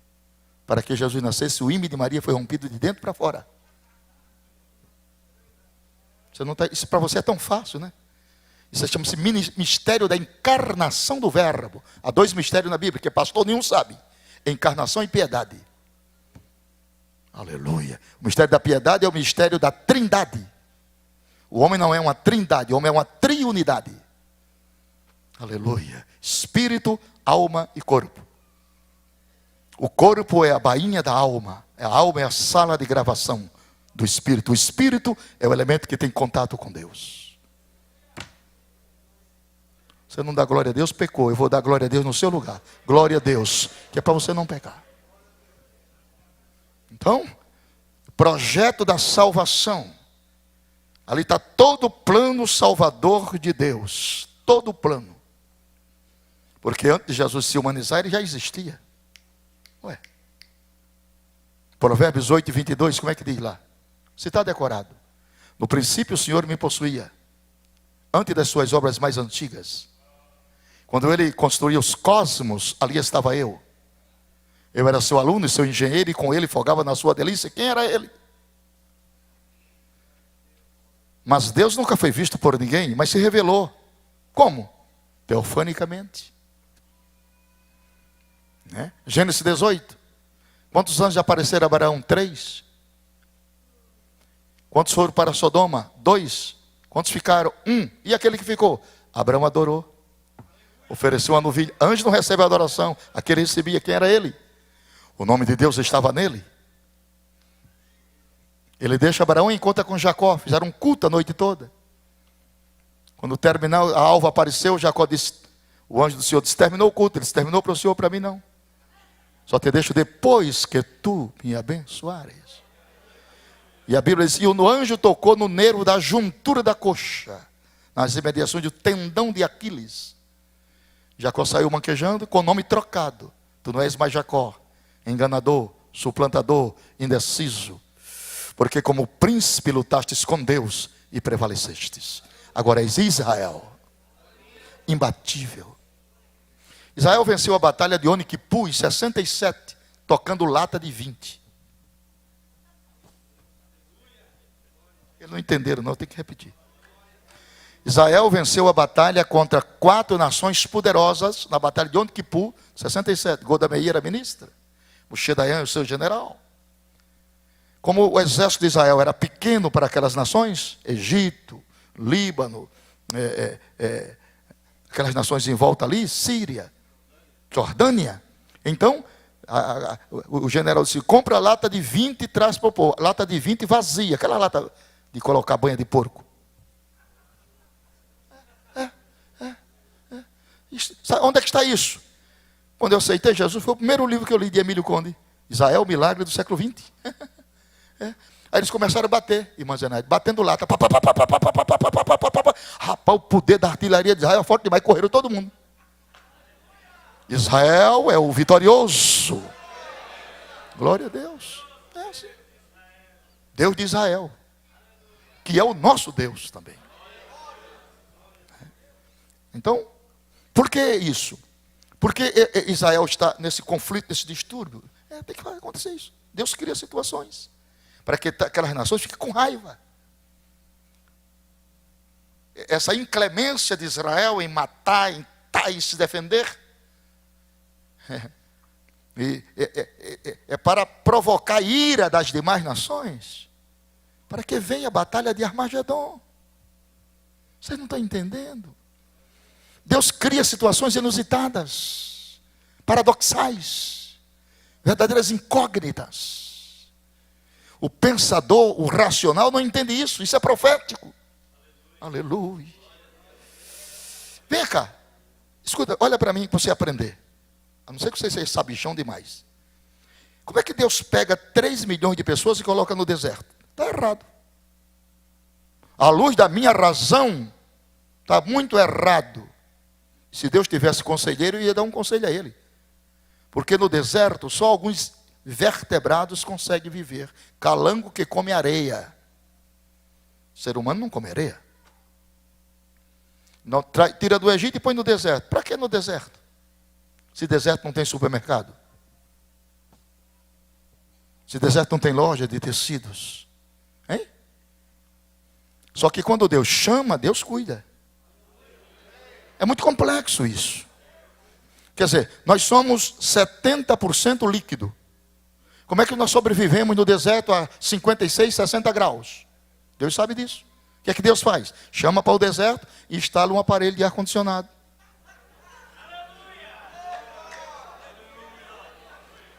Para que Jesus nascesse, o ímen de Maria foi rompido de dentro para fora. Você não tá, isso para você é tão fácil, né? Isso chama-se mistério da encarnação do verbo. Há 2 mistérios na Bíblia, que pastor nenhum sabe. Encarnação e piedade. Aleluia. O mistério da piedade é o mistério da trindade. O homem não é uma trindade, o homem é uma triunidade. Aleluia. Espírito, alma e corpo. O corpo é a bainha da alma. A alma é a sala de gravação do espírito. O espírito é o elemento que tem contato com Deus. Você não dá glória a Deus, pecou. Eu vou dar glória a Deus no seu lugar. Glória a Deus, que é para você não pecar. Então, projeto da salvação. Ali está todo o plano salvador de Deus. Todo o plano. Porque antes de Jesus se humanizar, ele já existia. Ué. Provérbios 8, 22, como é que diz lá? Se está decorado. No princípio o Senhor me possuía. Antes das suas obras mais antigas. Quando ele construía os cosmos, ali estava eu. Eu era seu aluno e seu engenheiro, e com ele folgava na sua delícia. Quem era ele? Mas Deus nunca foi visto por ninguém, mas se revelou. Como? Teofanicamente. Né? Gênesis 18. Quantos anjos apareceram a Abraão? 3. Quantos foram para Sodoma? 2. Quantos ficaram? 1. E aquele que ficou? Abraão adorou. Ofereceu uma novilha. Anjo não recebe adoração. Aquele recebia. Quem era ele? O nome de Deus estava nele. Ele deixa Abraão e encontra com Jacó. Fizeram um culto a noite toda. Quando terminou, a alva apareceu. Jacó disse, o anjo do Senhor disse, terminou o culto. Ele disse, terminou para o Senhor, para mim não. Só te deixo depois que tu me abençoares. E a Bíblia diz, e o anjo tocou no nervo da juntura da coxa, nas imediações do tendão de Aquiles. Jacó saiu manquejando com o nome trocado. Tu não és mais Jacó, enganador, suplantador, indeciso. Porque como príncipe lutastes com Deus e prevalecestes. Agora és Israel, imbatível. Israel venceu a batalha de Yom Kippur em 67, tocando lata de 20. Eles não entenderam não, tem que repetir. Israel venceu a batalha contra 4 nações poderosas, na batalha de Yom Kippur, 67. Golda Meir era ministra, Moshe Dayan, o seu general. Como o exército de Israel era pequeno para aquelas nações, Egito, Líbano, aquelas nações em volta ali, Síria, Jordânia. Então, o general disse, compra a lata de 20 e traz para o povo. Lata de 20 vazia, aquela lata de colocar banha de porco. Onde é que está isso? Quando eu aceitei Jesus, foi o primeiro livro que eu li de Emílio Conde. Israel, o milagre do século XX. Aí eles começaram a bater, irmã Zenaide, batendo lata. Rapaz, o poder da artilharia de Israel é forte demais, correram todo mundo. Israel é o vitorioso. Glória a Deus. É assim. Deus de Israel, que é o nosso Deus também. Então, por que isso? Porque Israel está nesse conflito, nesse distúrbio. Tem que acontecer isso. Deus cria situações para que aquelas nações fiquem com raiva. Essa inclemência de Israel em matar, em se defender, é para provocar a ira das demais nações, para que venha a batalha de Armagedon. Vocês não estão entendendo? Deus cria situações inusitadas, paradoxais, verdadeiras incógnitas. O pensador, o racional não entende isso. Isso é profético. Aleluia. Vem cá. Escuta, olha para mim para você aprender. A não ser que você seja sabichão demais. Como é que Deus pega 3 milhões de pessoas e coloca no deserto? Está errado. À luz da minha razão, está muito errado. Se Deus tivesse conselheiro, eu ia dar um conselho a ele. Porque no deserto, só alguns vertebrados conseguem viver. Calango que come areia. O ser humano não come areia. Não, tira do Egito e põe no deserto. Para que no deserto? Se deserto não tem supermercado. Se deserto não tem loja de tecidos. Hein? Só que quando Deus chama, Deus cuida. É muito complexo isso. Quer dizer, nós somos 70% líquido. Como é que nós sobrevivemos no deserto a 56, 60 graus? Deus sabe disso. O que é que Deus faz? Chama para o deserto e instala um aparelho de ar-condicionado.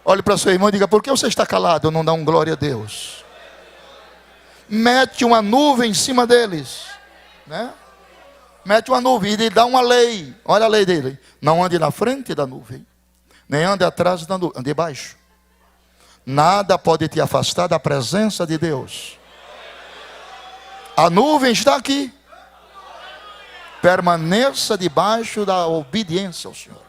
Olhe para seu irmão e diga: por que você está calado? Não dá um glória a Deus. Mete uma nuvem em cima deles, né? Mete uma nuvem e lhe dá uma lei. Olha a lei dele: não ande na frente da nuvem, nem ande atrás da nuvem, ande debaixo. Nada pode te afastar da presença de Deus. A nuvem está aqui. Permaneça debaixo da obediência ao Senhor.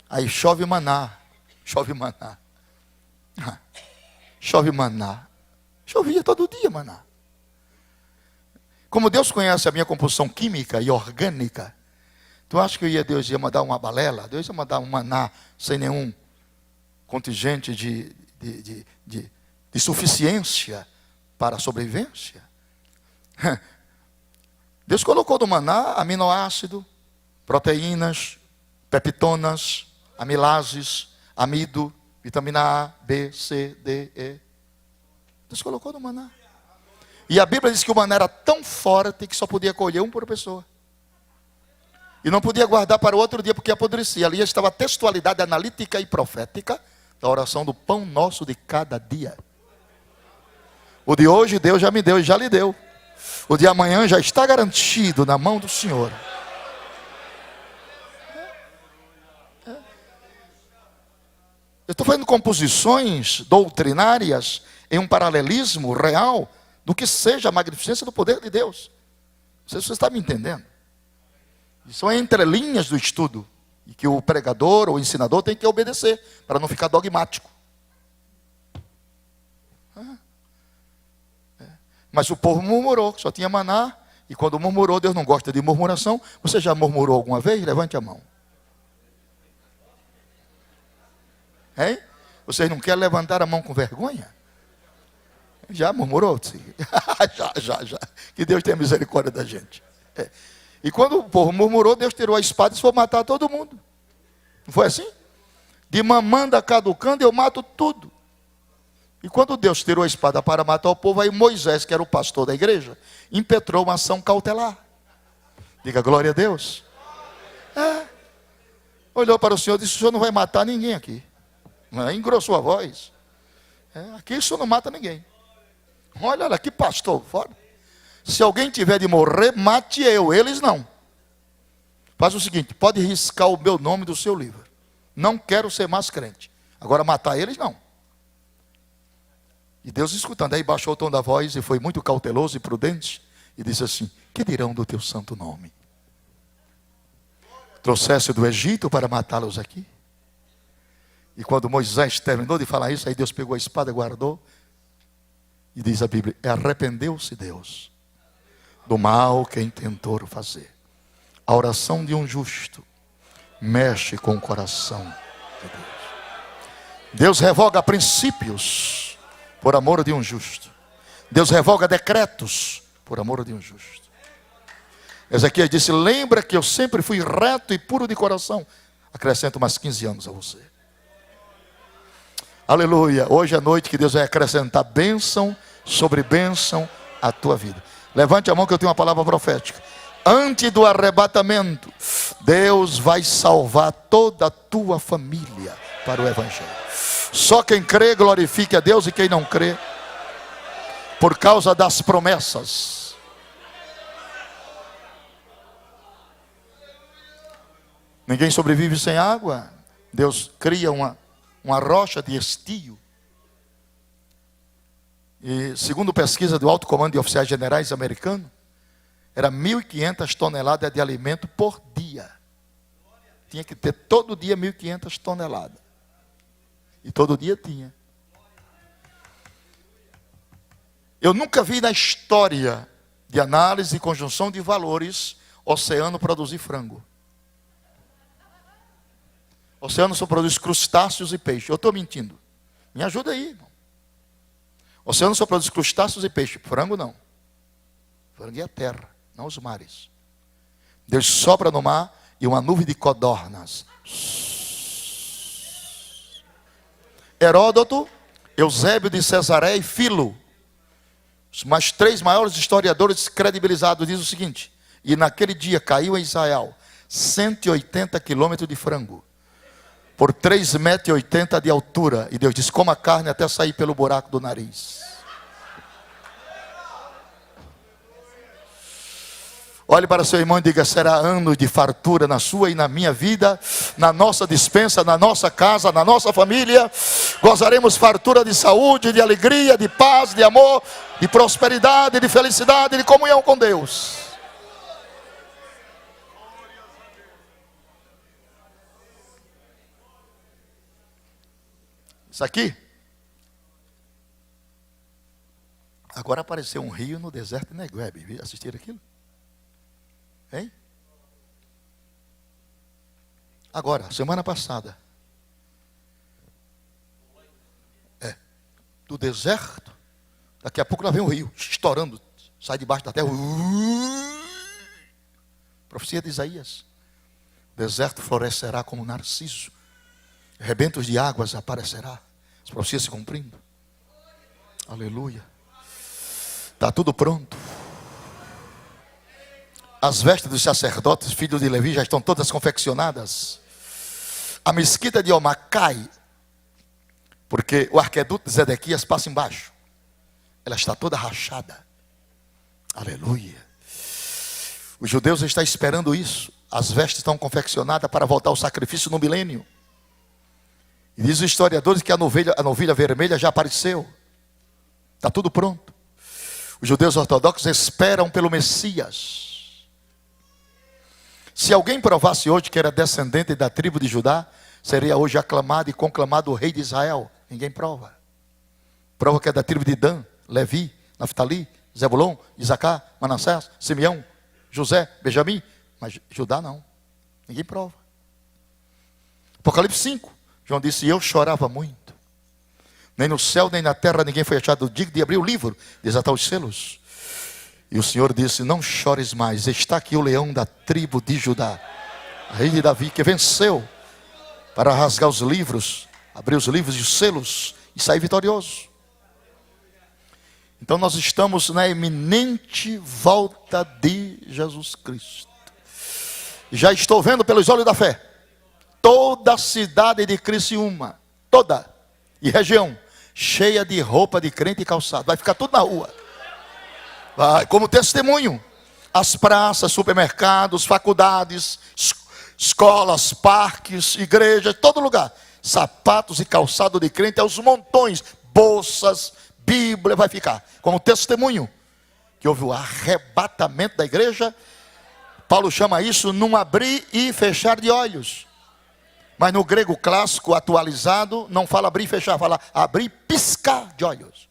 Aí chove maná. Chove maná. Chove maná. Chovia todo dia maná. Como Deus conhece a minha composição química e orgânica, tu acha que Deus ia mandar uma balela? Deus ia mandar um maná sem nenhum contingente de suficiência para a sobrevivência? Deus colocou no maná aminoácido, proteínas, peptonas, amilases, amido, vitamina A, B, C, D, E. Deus colocou no maná. E a Bíblia diz que o maná era tão forte que só podia colher um por pessoa. E não podia guardar para o outro dia porque apodrecia. Ali estava a textualidade analítica e profética da oração do pão nosso de cada dia. O de hoje Deus já me deu e já lhe deu. O de amanhã já está garantido na mão do Senhor. Eu estou fazendo composições doutrinárias em um paralelismo real do que seja a magnificência do poder de Deus. Não sei se você está me entendendo. São entrelinhas do estudo e que o pregador ou o ensinador tem que obedecer para não ficar dogmático. Mas o povo murmurou, só tinha maná, e quando murmurou, Deus não gosta de murmuração. Você já murmurou alguma vez? Levante a mão. Hein? Vocês não querem levantar a mão com vergonha? Já murmurou? Já. Que Deus tenha misericórdia da gente. E quando o povo murmurou, Deus tirou a espada e foi matar todo mundo. Não foi assim? De mamanda caducando, eu mato tudo. E quando Deus tirou a espada para matar o povo, aí Moisés, que era o pastor da igreja, impetrou uma ação cautelar. Diga glória a Deus. Olhou para o Senhor e disse: o Senhor não vai matar ninguém aqui. Engrossou a voz. Aqui o Senhor não mata ninguém. Olha, que pastor fora. Se alguém tiver de morrer, mate eu, eles não. Faz o seguinte: pode riscar o meu nome do seu livro. Não quero ser mais crente. Agora matar eles não. E Deus escutando, aí baixou o tom da voz e foi muito cauteloso e prudente. E disse assim: que dirão do teu santo nome? Trouxeste do Egito para matá-los aqui? E quando Moisés terminou de falar isso, aí Deus pegou a espada, guardou. E diz a Bíblia: arrependeu-se Deus do mal que intentou fazer. A oração de um justo mexe com o coração de Deus. Deus revoga princípios por amor de um justo. Deus revoga decretos por amor de um justo. Ezequiel disse: lembra que eu sempre fui reto e puro de coração. Acrescento mais 15 anos a você. Aleluia. Hoje à noite que Deus vai acrescentar bênção sobre bênção à tua vida. Levante a mão que eu tenho uma palavra profética. Antes do arrebatamento, Deus vai salvar toda a tua família para o Evangelho. Só quem crê glorifique a Deus, e quem não crê, por causa das promessas. Ninguém sobrevive sem água. Deus cria uma rocha de estio. E segundo pesquisa do Alto Comando de Oficiais Generais americano, era 1.500 toneladas de alimento por dia. tinha que ter todo dia 1.500 toneladas. E todo dia tinha. Eu nunca vi na história de análise e conjunção de valores oceano produzir frango. Oceano só produz crustáceos e peixe. Eu estou mentindo. Me ajuda aí, irmão. Oceano só produz crustáceos e peixe. Frango não. Frango é a terra, não os mares. Deus sopra no mar e uma nuvem de codornas. Heródoto, Eusébio de Cesareia e Filo, os mais 3 maiores historiadores credibilizados, diz o seguinte: e naquele dia caiu em Israel 180 quilômetros de frango, por 3,80 metros de altura. E Deus disse: coma carne até sair pelo buraco do nariz. Olhe para seu irmão e diga: será ano de fartura na sua e na minha vida, na nossa despensa, na nossa casa, na nossa família. Gozaremos fartura de saúde, de alegria, de paz, de amor, de prosperidade, de felicidade, de comunhão com Deus. Isso aqui. Agora apareceu um rio no deserto de Negueb. Assistiram aquilo? Hein? Agora, semana passada. Do deserto. Daqui a pouco lá vem um rio, estourando. Sai debaixo da terra. Profecia de Isaías. O deserto florescerá como narciso. Rebentos de águas aparecerá. As profecias se cumprindo. Aleluia. Está tudo pronto. As vestes dos sacerdotes, filhos de Levi, já estão todas confeccionadas. A mesquita de Omar cai, porque o arqueduto de Zedequias passa embaixo. Ela está toda rachada. Aleluia. Os judeus estão esperando isso. As vestes estão confeccionadas para voltar ao sacrifício no milênio. E diz os historiadores que a novilha vermelha já apareceu. Está tudo pronto. Os judeus ortodoxos esperam pelo Messias. Se alguém provasse hoje que era descendente da tribo de Judá, seria hoje aclamado e conclamado o rei de Israel. Ninguém prova. Prova que é da tribo de Dan, Levi, Naftali, Zebulon, Isacar, Manassés, Simeão, José, Benjamim. Mas Judá não. Ninguém prova. Apocalipse 5. João disse: eu chorava muito. Nem no céu, nem na terra, ninguém foi achado digno de abrir o livro, desatar os selos. E o Senhor disse: não chores mais, está aqui o leão da tribo de Judá, rei de Davi, que venceu para rasgar os livros, abrir os livros e os selos e sair vitorioso. Então nós estamos na iminente volta de Jesus Cristo. Já estou vendo pelos olhos da fé toda a cidade de Criciúma, toda, e região, cheia de roupa de crente e calçado. Vai ficar tudo na rua. Vai, como testemunho. As praças, supermercados, faculdades, escolas, parques, igrejas, todo lugar. Sapatos e calçado de crente aos montões. Bolsas, Bíblia, vai ficar. Como testemunho que houve o arrebatamento da igreja. Paulo chama isso num abrir e fechar de olhos. Mas no grego clássico atualizado, não fala abrir e fechar, fala abrir e piscar de olhos.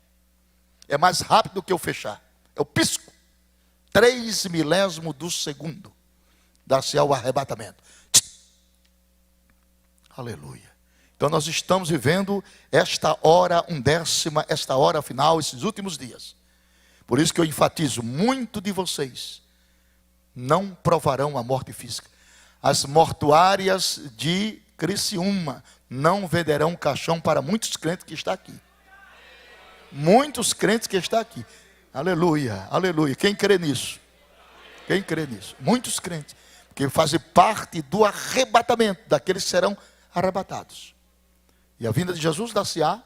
É mais rápido do que o fechar. É o pisco. 3 milésimos do segundo. Dar-se ao arrebatamento. Aleluia. Então nós estamos vivendo esta hora undécima, esta hora final, esses últimos dias. Por isso que eu enfatizo, muito de vocês não provarão a morte física. As mortuárias de Criciúma não venderão caixão para muitos crentes que estão aqui. Muitos crentes que estão aqui. Aleluia, aleluia. Quem crê nisso? Quem crê nisso? Muitos crentes. Porque fazem parte do arrebatamento daqueles que serão arrebatados. E a vinda de Jesus dar-se-á,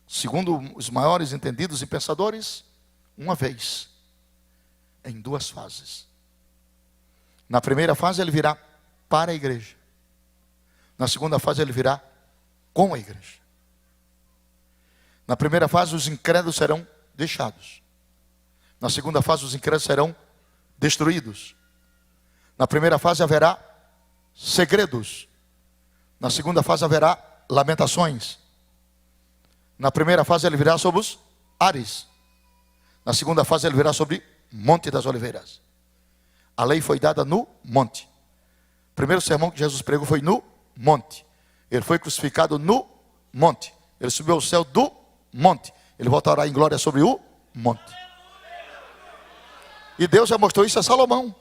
segundo os maiores entendidos e pensadores, uma vez, em 2 fases. Na primeira fase ele virá para a igreja. Na segunda fase ele virá com a igreja. Na primeira fase os incrédulos serão deixados. Na segunda fase os incrédulos serão destruídos. Na primeira fase haverá segredos. Na segunda fase haverá lamentações. Na primeira fase ele virá sobre os ares. Na segunda fase ele virá sobre Monte das Oliveiras. A lei foi dada no monte. O primeiro sermão que Jesus pregou foi no monte. Ele foi crucificado no monte. Ele subiu ao céu do monte. Ele voltará em glória sobre o monte. E Deus já mostrou isso a Salomão.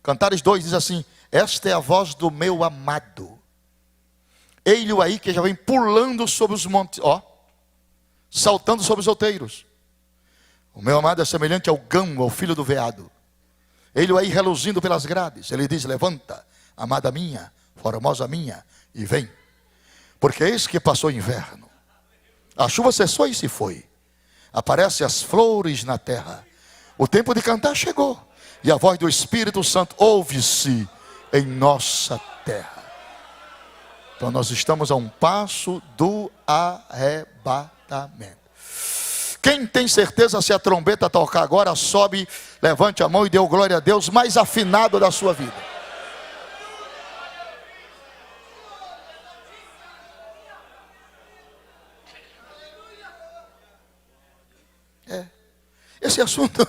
Cantares 2 diz assim: esta é a voz do meu amado. Ei-lo aí que já vem pulando sobre os montes, ó, saltando sobre os outeiros. O meu amado é semelhante ao gamo, ao filho do veado. Ei-lo aí reluzindo pelas grades. Ele diz: levanta, amada minha, formosa minha, e vem. Porque eis que passou o inverno. A chuva cessou e se foi. Aparecem as flores na terra. O tempo de cantar chegou. E a voz do Espírito Santo ouve-se em nossa terra. Então nós estamos a um passo do arrebatamento. Quem tem certeza, se a trombeta tocar agora, sobe, levante a mão e dê glória a Deus mais afinado da sua vida. Esse assunto,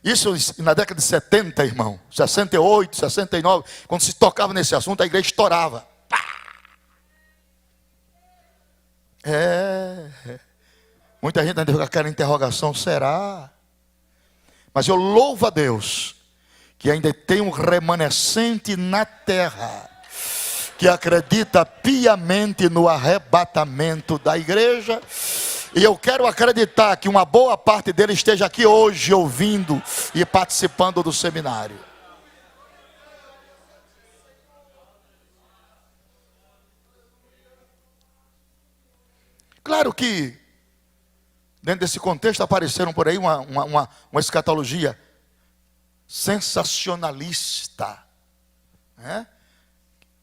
isso na década de 70, irmão, 68, 69, quando se tocava nesse assunto, a igreja estourava. Muita gente ainda fica com aquela interrogação, será? Mas eu louvo a Deus, que ainda tem um remanescente na terra, que acredita piamente no arrebatamento da igreja. E eu quero acreditar que uma boa parte dele esteja aqui hoje ouvindo e participando do seminário. Claro que dentro desse contexto apareceram por aí uma escatologia sensacionalista, né?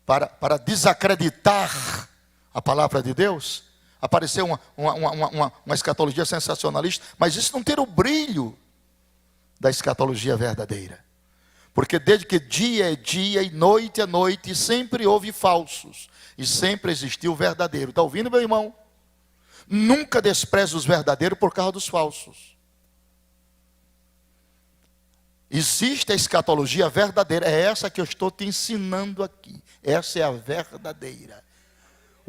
Para desacreditar a palavra de Deus. Apareceu uma escatologia sensacionalista, mas isso não tira o brilho da escatologia verdadeira. Porque desde que dia é dia e noite é noite, sempre houve falsos, e sempre existiu o verdadeiro. Está ouvindo, meu irmão? Nunca despreze os verdadeiros por causa dos falsos. Existe a escatologia verdadeira, é essa que eu estou te ensinando aqui. Essa é a verdadeira.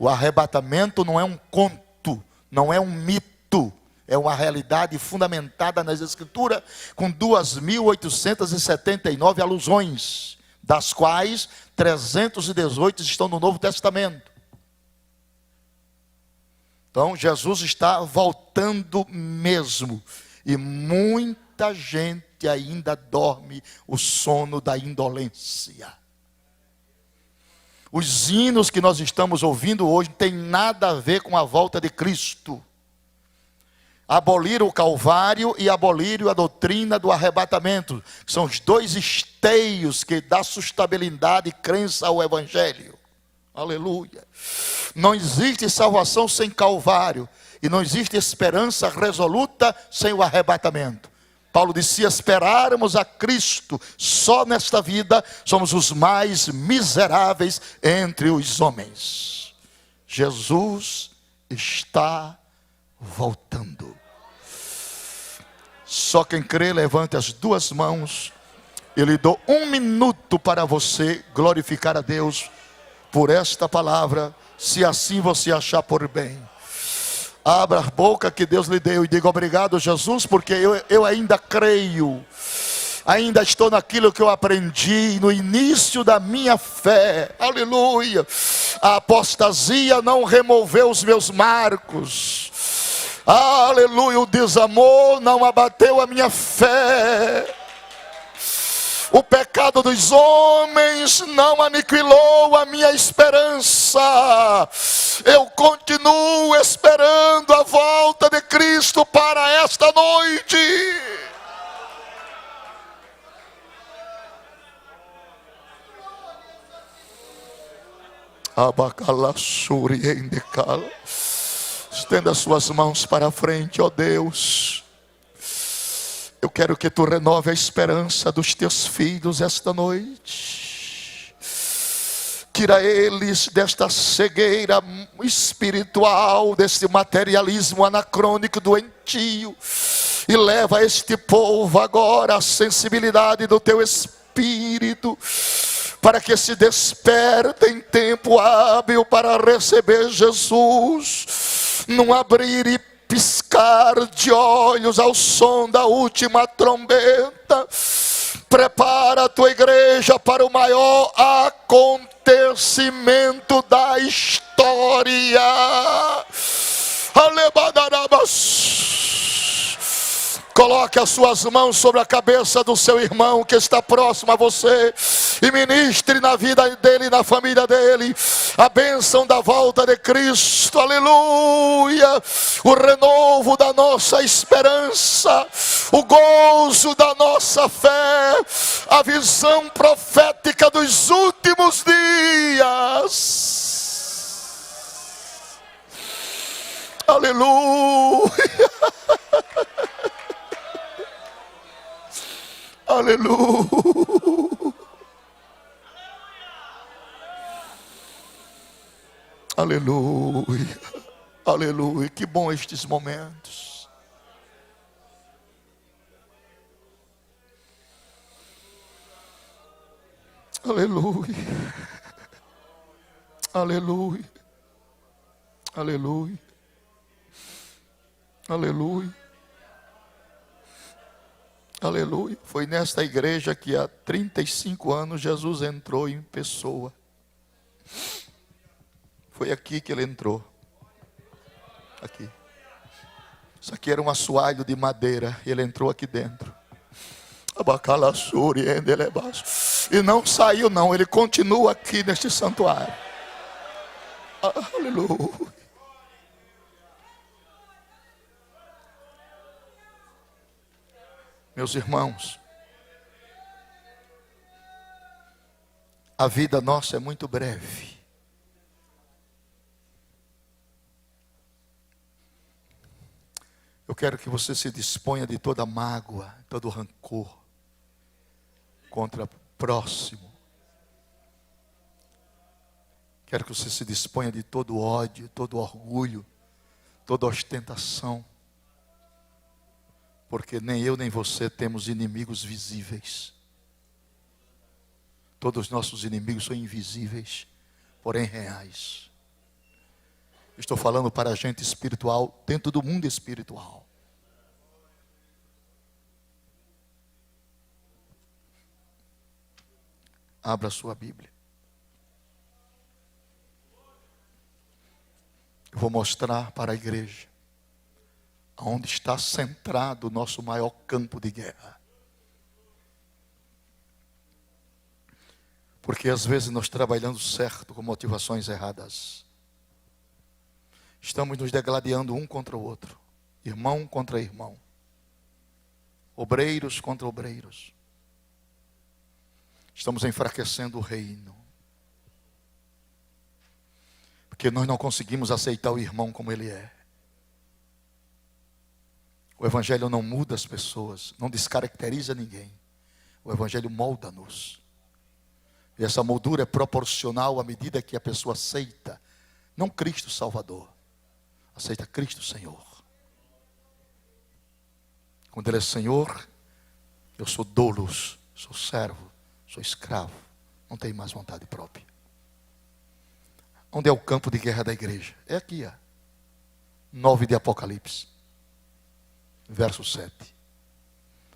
O arrebatamento não é um conto, não é um mito, é uma realidade fundamentada nas Escrituras, com 2.879 alusões, das quais 318 estão no Novo Testamento. Então Jesus está voltando mesmo, e muita gente ainda dorme o sono da indolência. Os hinos que nós estamos ouvindo hoje não tem nada a ver com a volta de Cristo. Aboliram o Calvário e aboliram a doutrina do arrebatamento, que são os dois esteios que dão sustentabilidade e crença ao Evangelho. Aleluia. Não existe salvação sem Calvário, e não existe esperança resoluta sem o arrebatamento. Paulo disse: se esperarmos a Cristo só nesta vida, somos os mais miseráveis entre os homens. Jesus está voltando. Só quem crê, levante as duas mãos. Eu lhe dou 1 minuto para você glorificar a Deus por esta palavra, se assim você achar por bem. Abra a boca que Deus lhe deu e diga: obrigado, Jesus, porque eu ainda creio, ainda estou naquilo que eu aprendi no início da minha fé. Aleluia. A apostasia não removeu os meus marcos. Aleluia. O desamor não abateu a minha fé. O pecado dos homens não aniquilou a minha esperança. Eu continuo esperando a volta de Cristo para esta noite. Estenda suas mãos para a frente, ó Deus. Eu quero que tu renove a esperança dos teus filhos esta noite. Tira eles desta cegueira espiritual, deste materialismo anacrônico doentio, e leva este povo agora à sensibilidade do teu Espírito, para que se desperte em tempo hábil para receber Jesus, num abrir e piscar de olhos ao som da última trombeta. Prepara a tua igreja para o maior acontecimento da história. Coloque as suas mãos sobre a cabeça do seu irmão que está próximo a você e ministre na vida dele e na família dele a bênção da volta de Cristo, aleluia, o renovo da nossa esperança, o gozo da nossa fé, a visão profética dos últimos dias, aleluia. Aleluia. Aleluia. Aleluia. Que bom estes momentos. Aleluia. Aleluia. Aleluia. Aleluia. Aleluia. Foi nesta igreja que há 35 anos Jesus entrou em pessoa. Foi aqui que ele entrou. Aqui. Isso aqui era um assoalho de madeira. E ele entrou aqui dentro. E não saiu não. Ele continua aqui neste santuário. Aleluia. Meus irmãos, a vida nossa é muito breve. Eu quero que você se disponha de toda mágoa, todo rancor contra o próximo. Quero que você se disponha de todo ódio, todo orgulho, toda ostentação. Porque nem eu nem você temos inimigos visíveis. Todos os nossos inimigos são invisíveis, porém reais. Estou falando para a gente espiritual, dentro do mundo espiritual. Abra sua Bíblia. Eu vou mostrar para a igreja onde está centrado o nosso maior campo de guerra. Porque às vezes nós trabalhamos certo com motivações erradas. Estamos nos degladiando um contra o outro. Irmão contra irmão. Obreiros contra obreiros. Estamos enfraquecendo o reino. Porque nós não conseguimos aceitar o irmão como ele é. O Evangelho não muda as pessoas, não descaracteriza ninguém. O Evangelho molda-nos. E essa moldura é proporcional à medida que a pessoa aceita, não Cristo Salvador, aceita Cristo Senhor. Quando Ele é Senhor, eu sou doulos, sou servo, sou escravo, não tenho mais vontade própria. Onde é o campo de guerra da igreja? É aqui, 9 de Apocalipse. Verso 7.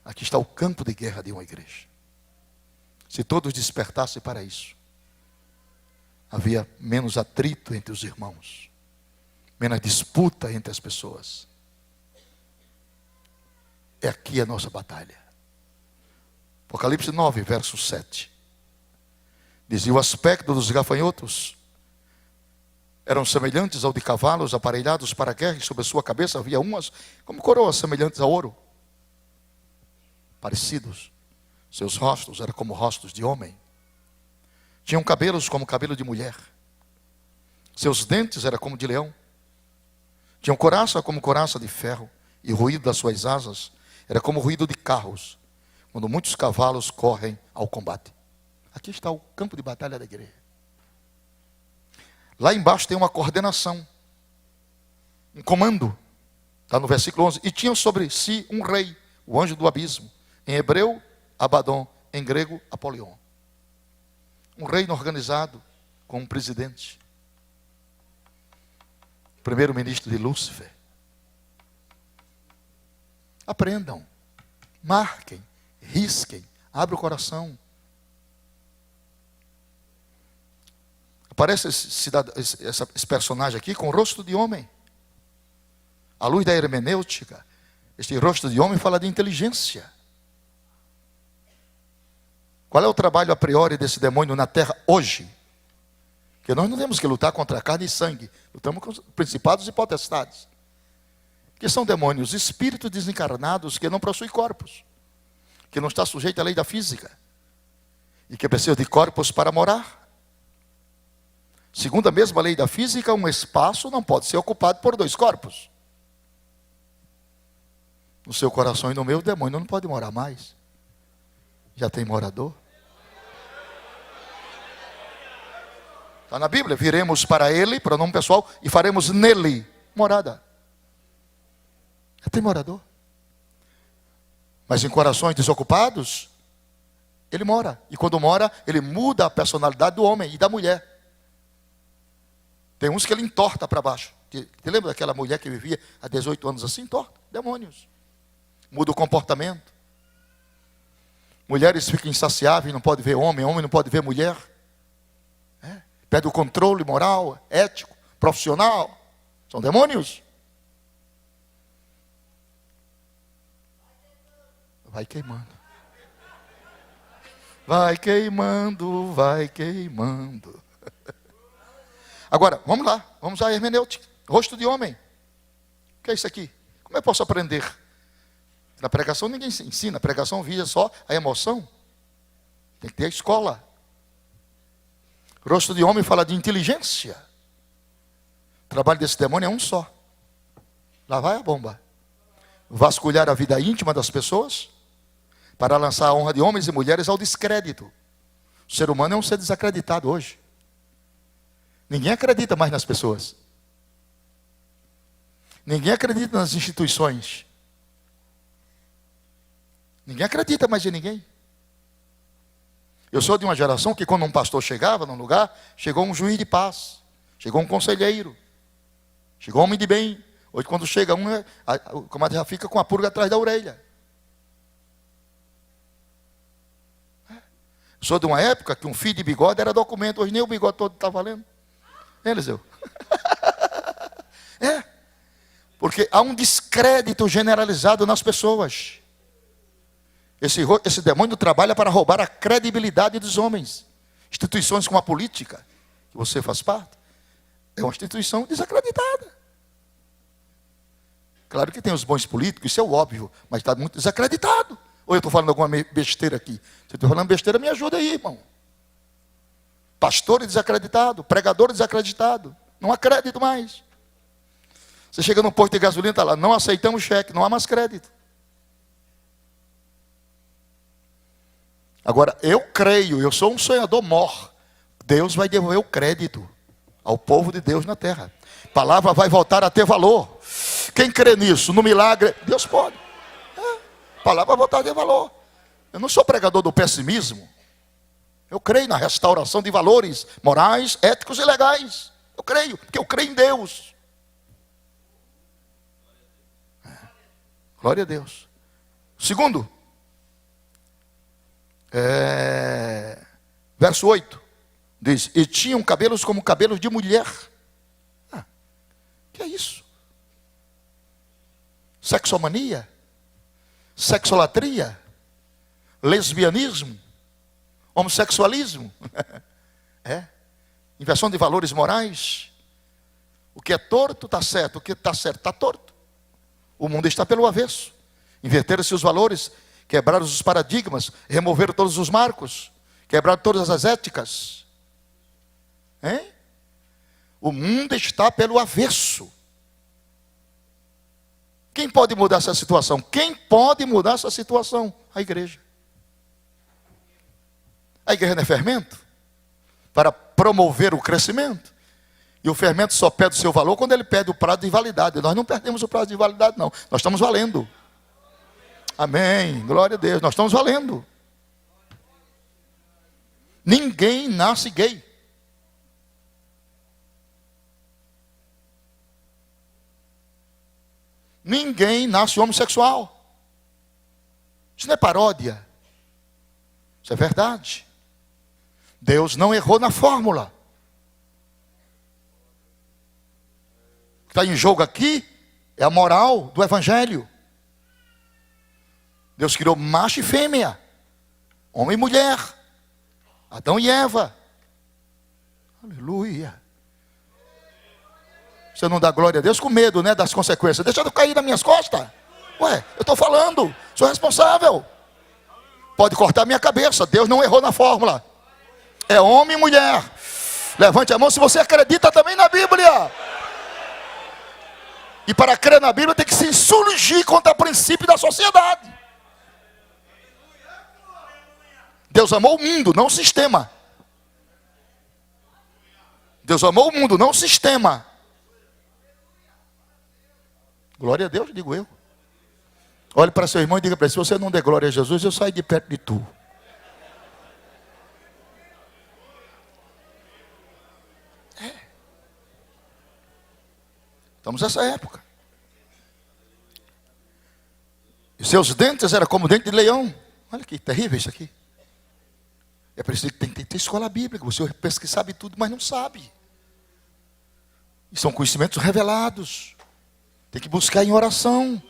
Aqui está o campo de guerra de uma igreja. Se todos despertassem para isso, havia menos atrito entre os irmãos, menos disputa entre as pessoas. É aqui a nossa batalha. Apocalipse 9, verso 7. Dizia: o aspecto dos gafanhotos eram semelhantes ao de cavalos aparelhados para a guerra, e sobre a sua cabeça havia umas como coroas semelhantes a ouro. Parecidos. Seus rostos eram como rostos de homem. Tinham cabelos como cabelo de mulher. Seus dentes eram como de leão. Tinham coraça como coraça de ferro. E o ruído das suas asas era como o ruído de carros, quando muitos cavalos correm ao combate. Aqui está o campo de batalha da igreja. Lá embaixo tem uma coordenação, um comando. Está no versículo 11. E tinham sobre si um rei, o anjo do abismo. Em hebreu, Abaddon. Em grego, Apolion. Um reino organizado com um presidente. Primeiro-ministro de Lúcifer. Aprendam, marquem, risquem, abre o coração. Aparece esse personagem aqui com o rosto de homem. À luz da hermenêutica, este rosto de homem fala de inteligência. Qual é o trabalho a priori desse demônio na terra hoje? Porque nós não temos que lutar contra carne e sangue. Lutamos com os principados e potestades. Que são demônios, espíritos desencarnados que não possuem corpos. Que não está sujeito à lei da física. E que precisa de corpos para morar. Segundo a mesma lei da física, um espaço não pode ser ocupado por dois corpos. No seu coração e no meu, o demônio não pode morar mais. Já tem morador. Está na Bíblia, viremos para ele, pronome pessoal, e faremos nele morada. Já tem morador. Mas em corações desocupados, ele mora. E quando mora, ele muda a personalidade do homem e da mulher. Tem uns que ele entorta para baixo. Te lembra daquela mulher que vivia há 18 anos assim? Entorta, demônios. Muda o comportamento. Mulheres ficam insaciáveis, não pode ver homem, homem não pode ver mulher. Perde o controle moral, ético, profissional. São demônios. Vai queimando. Vai queimando, vai queimando. Agora, vamos lá. Vamos à hermenêutica. Rosto de homem. O que é isso aqui? Como eu posso aprender? Na pregação ninguém ensina. A pregação visa só a emoção. Tem que ter a escola. Rosto de homem fala de inteligência. O trabalho desse demônio é um só. Lá vai a bomba. Vasculhar a vida íntima das pessoas para lançar a honra de homens e mulheres ao descrédito. O ser humano é um ser desacreditado hoje. Ninguém acredita mais nas pessoas. Ninguém acredita nas instituições. Ninguém acredita mais em ninguém. Eu sou de uma geração que quando um pastor chegava num lugar, chegou um juiz de paz, chegou um conselheiro, chegou um homem de bem. Hoje quando chega um, o comadre já fica com a pulga atrás da orelha. Eu sou de uma época que um fio de bigode era documento, hoje nem o bigode todo está valendo. Eliseu. Porque há um descrédito generalizado nas pessoas. Esse demônio trabalha para roubar a credibilidade dos homens. Instituições como a política, que você faz parte, é uma instituição desacreditada. Claro que tem os bons políticos, isso é o óbvio, mas está muito desacreditado. Ou eu estou falando alguma besteira aqui? Se eu estou falando besteira, me ajuda aí, irmão. Pastor desacreditado, pregador desacreditado. Não há crédito mais. Você chega no posto de gasolina, está lá, não aceitamos cheque, não há mais crédito. Agora, eu creio, eu sou um sonhador mor. Deus vai devolver o crédito ao povo de Deus na terra. A palavra vai voltar a ter valor. Quem crê nisso, no milagre, Deus pode. A palavra vai voltar a ter valor. Eu não sou pregador do pessimismo. Eu creio na restauração de valores morais, éticos e legais. Eu creio, porque eu creio em Deus. Glória a Deus. Segundo, verso 8, diz, e tinham cabelos como cabelos de mulher. Que é isso? Sexomania? Sexolatria? Lesbianismo? Homossexualismo? Inversão de valores morais? O que é torto está certo, o que está certo está torto. O mundo está pelo avesso. Inverteram-se os valores, quebraram os paradigmas, removeram todos os marcos, quebraram todas as éticas. O mundo está pelo avesso. Quem pode mudar essa situação? Quem pode mudar essa situação? A igreja. A igreja não é fermento para promover o crescimento. E o fermento só perde o seu valor quando ele perde o prazo de validade. Nós não perdemos o prazo de validade, não. Nós estamos valendo. Amém. Glória a Deus. Nós estamos valendo. Ninguém nasce gay. Ninguém nasce homossexual. Isso não é paródia. Isso é verdade. Deus não errou na fórmula. O que está em jogo aqui é a moral do Evangelho. Deus criou macho e fêmea, homem e mulher, Adão e Eva. Aleluia. Você não dá glória a Deus com medo, né, das consequências. Deixa eu cair nas minhas costas. Ué, eu estou falando, sou responsável. Pode cortar minha cabeça, Deus não errou na fórmula. É homem e mulher. Levante a mão se você acredita também na Bíblia. E para crer na Bíblia tem que se insurgir contra o princípio da sociedade. Deus amou o mundo, não o sistema. Deus amou o mundo, não o sistema. Glória a Deus, digo eu. Olhe para seu irmão e diga para ele: se você não der glória a Jesus, eu saio de perto de tu. Estamos nessa época. E seus dentes eram como dente de leão. Olha que terrível isso aqui. É preciso que tem que ter escola bíblica. Você pensa que sabe tudo, mas não sabe. E são conhecimentos revelados. Tem que buscar em oração.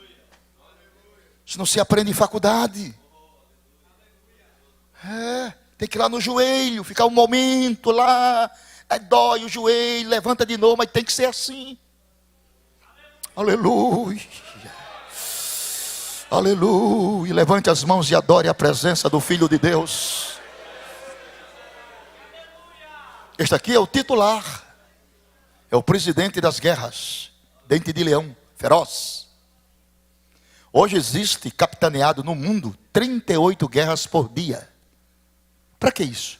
Isso não se aprende em faculdade. Tem que ir lá no joelho, ficar um momento lá. Aí dói o joelho, levanta de novo, mas tem que ser assim. Aleluia. Aleluia. Levante as mãos e adore a presença do Filho de Deus. Este aqui é o titular. É o presidente das guerras. Dente de leão, feroz. Hoje existe, capitaneado no mundo, 38 guerras por dia. Para que isso?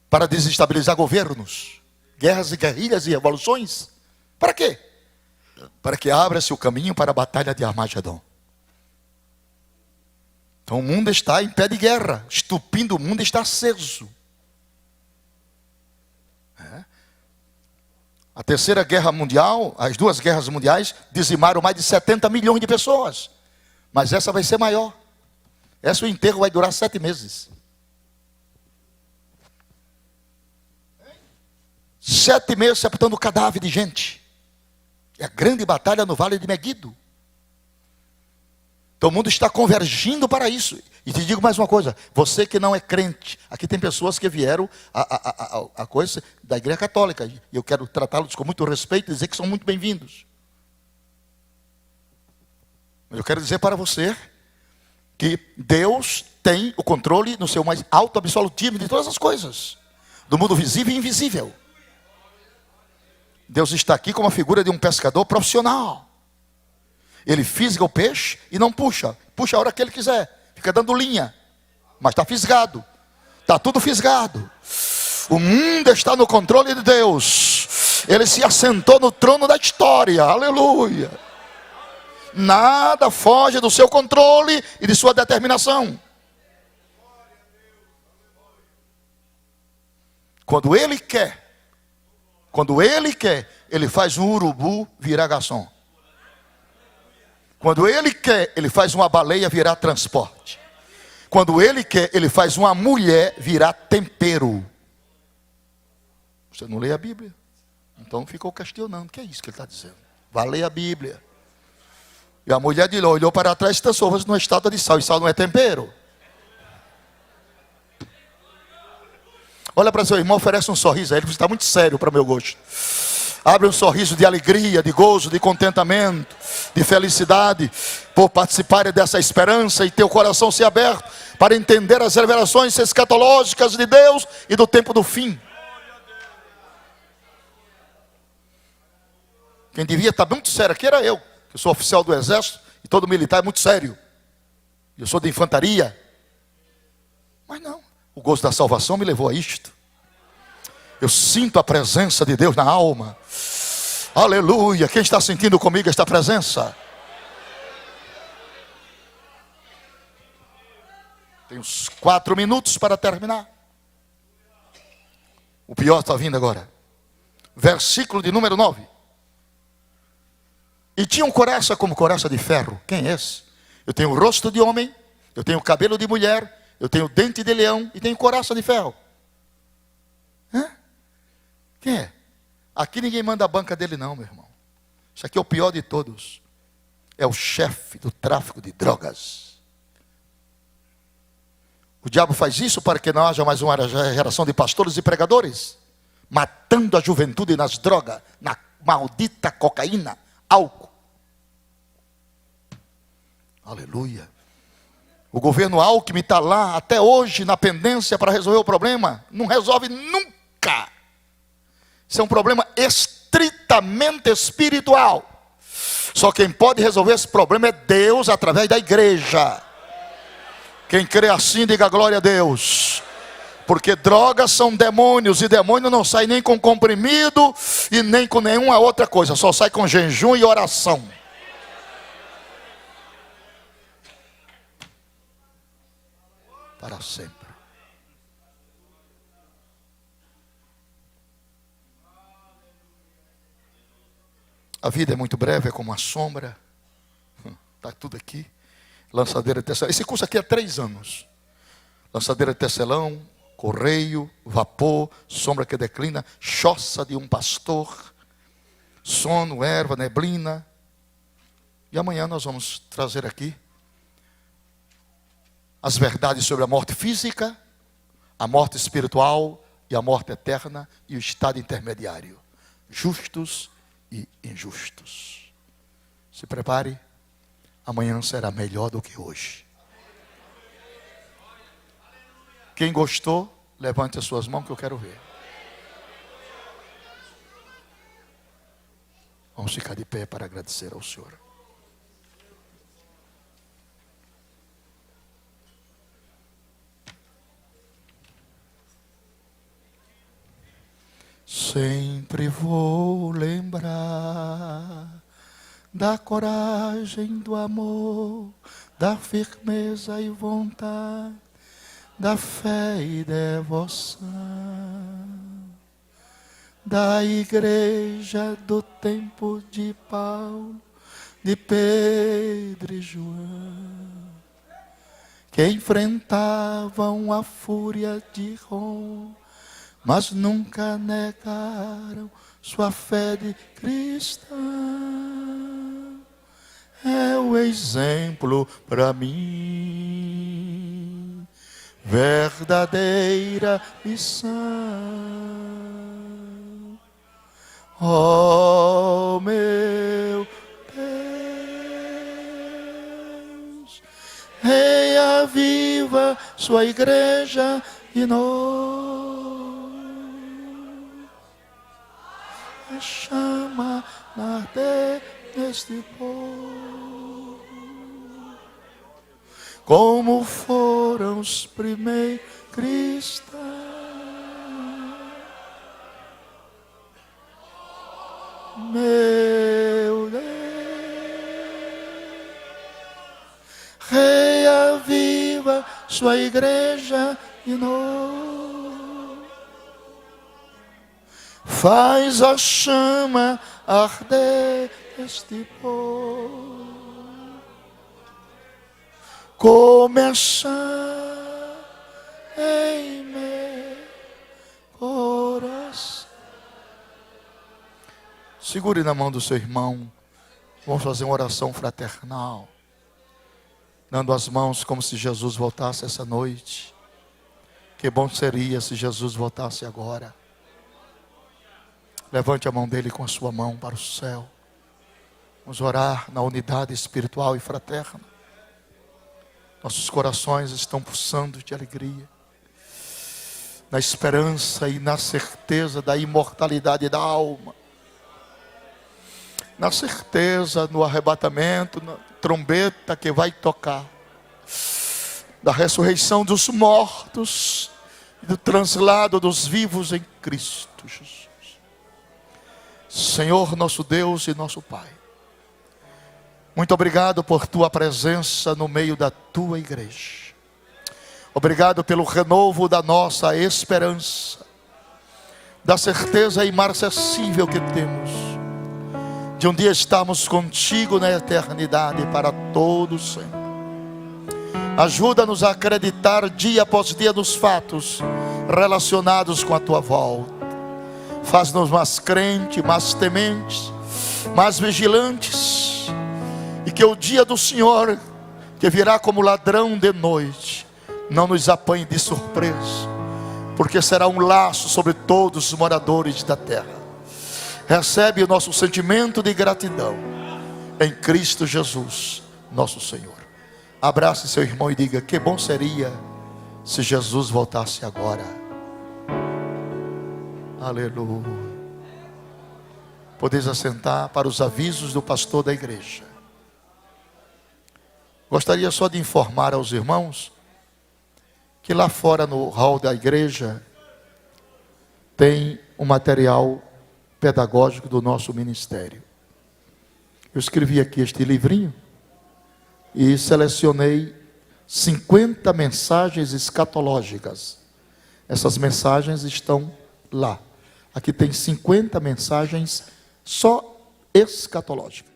Para desestabilizar governos. Guerras e guerrilhas e revoluções. Para quê? Para que abra-se o caminho para a batalha de Armagedon. Então o mundo está em pé de guerra. O estupim do mundo está aceso. A terceira guerra mundial, as duas guerras mundiais, dizimaram mais de 70 milhões de pessoas. Mas essa vai ser maior. Essa o enterro vai durar 7 meses. 7 meses sepultando cadáver de gente. É a grande batalha no Vale de Meguido. Então o mundo está convergindo para isso. E te digo mais uma coisa: você que não é crente, aqui tem pessoas que vieram a coisa da Igreja Católica, e eu quero tratá-los com muito respeito e dizer que são muito bem-vindos. Mas eu quero dizer para você que Deus tem o controle no seu mais alto absolutismo de todas as coisas, do mundo visível e invisível. Deus está aqui como a figura de um pescador profissional. Ele fisga o peixe e não puxa. Puxa a hora que ele quiser. Fica dando linha. Mas está fisgado. Está tudo fisgado. O mundo está no controle de Deus. Ele se assentou no trono da história. Aleluia. Nada foge do seu controle e de sua determinação. Quando Ele quer, Ele faz um urubu virar garçom. Quando Ele quer, Ele faz uma baleia virar transporte. Quando Ele quer, Ele faz uma mulher virar tempero. Você não lê a Bíblia? Então ficou questionando. O que é isso que Ele está dizendo? Vá ler a Bíblia. E a mulher de lá olhou para trás e transformou-se numa estátua de sal. E sal não é tempero? Olha para seu irmão, oferece um sorriso a ele. Você está muito sério para meu gosto. Abre um sorriso de alegria, de gozo, de contentamento, de felicidade, por participar dessa esperança e ter o coração se aberto para entender as revelações escatológicas de Deus e do tempo do fim. Quem devia estar muito sério aqui era eu, que sou oficial do exército e todo militar é muito sério. Eu sou de infantaria. Mas não, o gozo da salvação me levou a isto. Eu sinto a presença de Deus na alma. Aleluia. Quem está sentindo comigo esta presença? Tem uns 4 minutos para terminar. O pior está vindo agora. Versículo de número 9. E tinham coraça como coraça de ferro. Quem é esse? Eu tenho o rosto de homem, eu tenho o cabelo de mulher, eu tenho o dente de leão e tenho coraça de ferro. Hã? Quem é? Aqui ninguém manda a banca dele não, meu irmão. Isso aqui é o pior de todos. É o chefe do tráfico de drogas. O diabo faz isso para que não haja mais uma geração de pastores e pregadores, matando a juventude nas drogas, na maldita cocaína, álcool. Aleluia. O governo Alckmin está lá até hoje na pendência para resolver o problema. Não resolve nunca. Isso é um problema estritamente espiritual. Só quem pode resolver esse problema é Deus através da igreja. Quem crê assim, diga glória a Deus. Porque drogas são demônios, e demônio não sai nem com comprimido e nem com nenhuma outra coisa, só sai com jejum e oração. Para sempre. A vida é muito breve, é como uma sombra. Está tudo aqui. Lançadeira de tecelão. Esse curso aqui é 3 anos. Lançadeira de tecelão, correio, vapor, sombra que declina, choça de um pastor, sono, erva, neblina. E amanhã nós vamos trazer aqui as verdades sobre a morte física, a morte espiritual e a morte eterna e o estado intermediário. Justos e injustos. Se prepare, amanhã será melhor do que hoje. Quem gostou, levante as suas mãos que eu quero ver. Vamos ficar de pé para agradecer ao Senhor. Sempre vou lembrar da coragem, do amor, da firmeza e vontade, da fé e devoção, da igreja do tempo de Paulo, de Pedro e João, que enfrentavam a fúria de Roma, mas nunca negaram sua fé de cristão. É o exemplo para mim, verdadeira missão. Oh, meu Deus, reaviva sua igreja e nós. A chama arder neste povo, como foram os primeiros cristãos. Meu Deus, reaviva sua igreja e nós. Faz a chama arder este povo, começar em meu coração. Segure na mão do seu irmão. Vamos fazer uma oração fraternal, dando as mãos como se Jesus voltasse essa noite. Que bom seria se Jesus voltasse agora. Levante a mão dele com a sua mão para o céu. Vamos orar na unidade espiritual e fraterna. Nossos corações estão pulsando de alegria, na esperança e na certeza da imortalidade da alma, na certeza no arrebatamento, na trombeta que vai tocar, da ressurreição dos mortos e do translado dos vivos em Cristo Jesus. Senhor nosso Deus e nosso Pai, muito obrigado por tua presença no meio da tua igreja. Obrigado pelo renovo da nossa esperança, da certeza imarcessível que temos de um dia estarmos contigo na eternidade para todo sempre. Ajuda-nos a acreditar dia após dia nos fatos relacionados com a tua volta. Faz-nos mais crentes, mais tementes, mais vigilantes, e que o dia do Senhor, que virá como ladrão de noite, não nos apanhe de surpresa, porque será um laço sobre todos os moradores da terra. Recebe o nosso sentimento de gratidão em Cristo Jesus, nosso Senhor. Abrace seu irmão e diga: que bom seria se Jesus voltasse agora. Aleluia. Podeis assentar para os avisos do pastor da igreja. Gostaria só de informar aos irmãos que lá fora no hall da igreja tem um material pedagógico do nosso ministério. Eu escrevi aqui este livrinho e selecionei 50 mensagens escatológicas. Essas mensagens estão lá. Aqui tem 50 mensagens só escatológicas.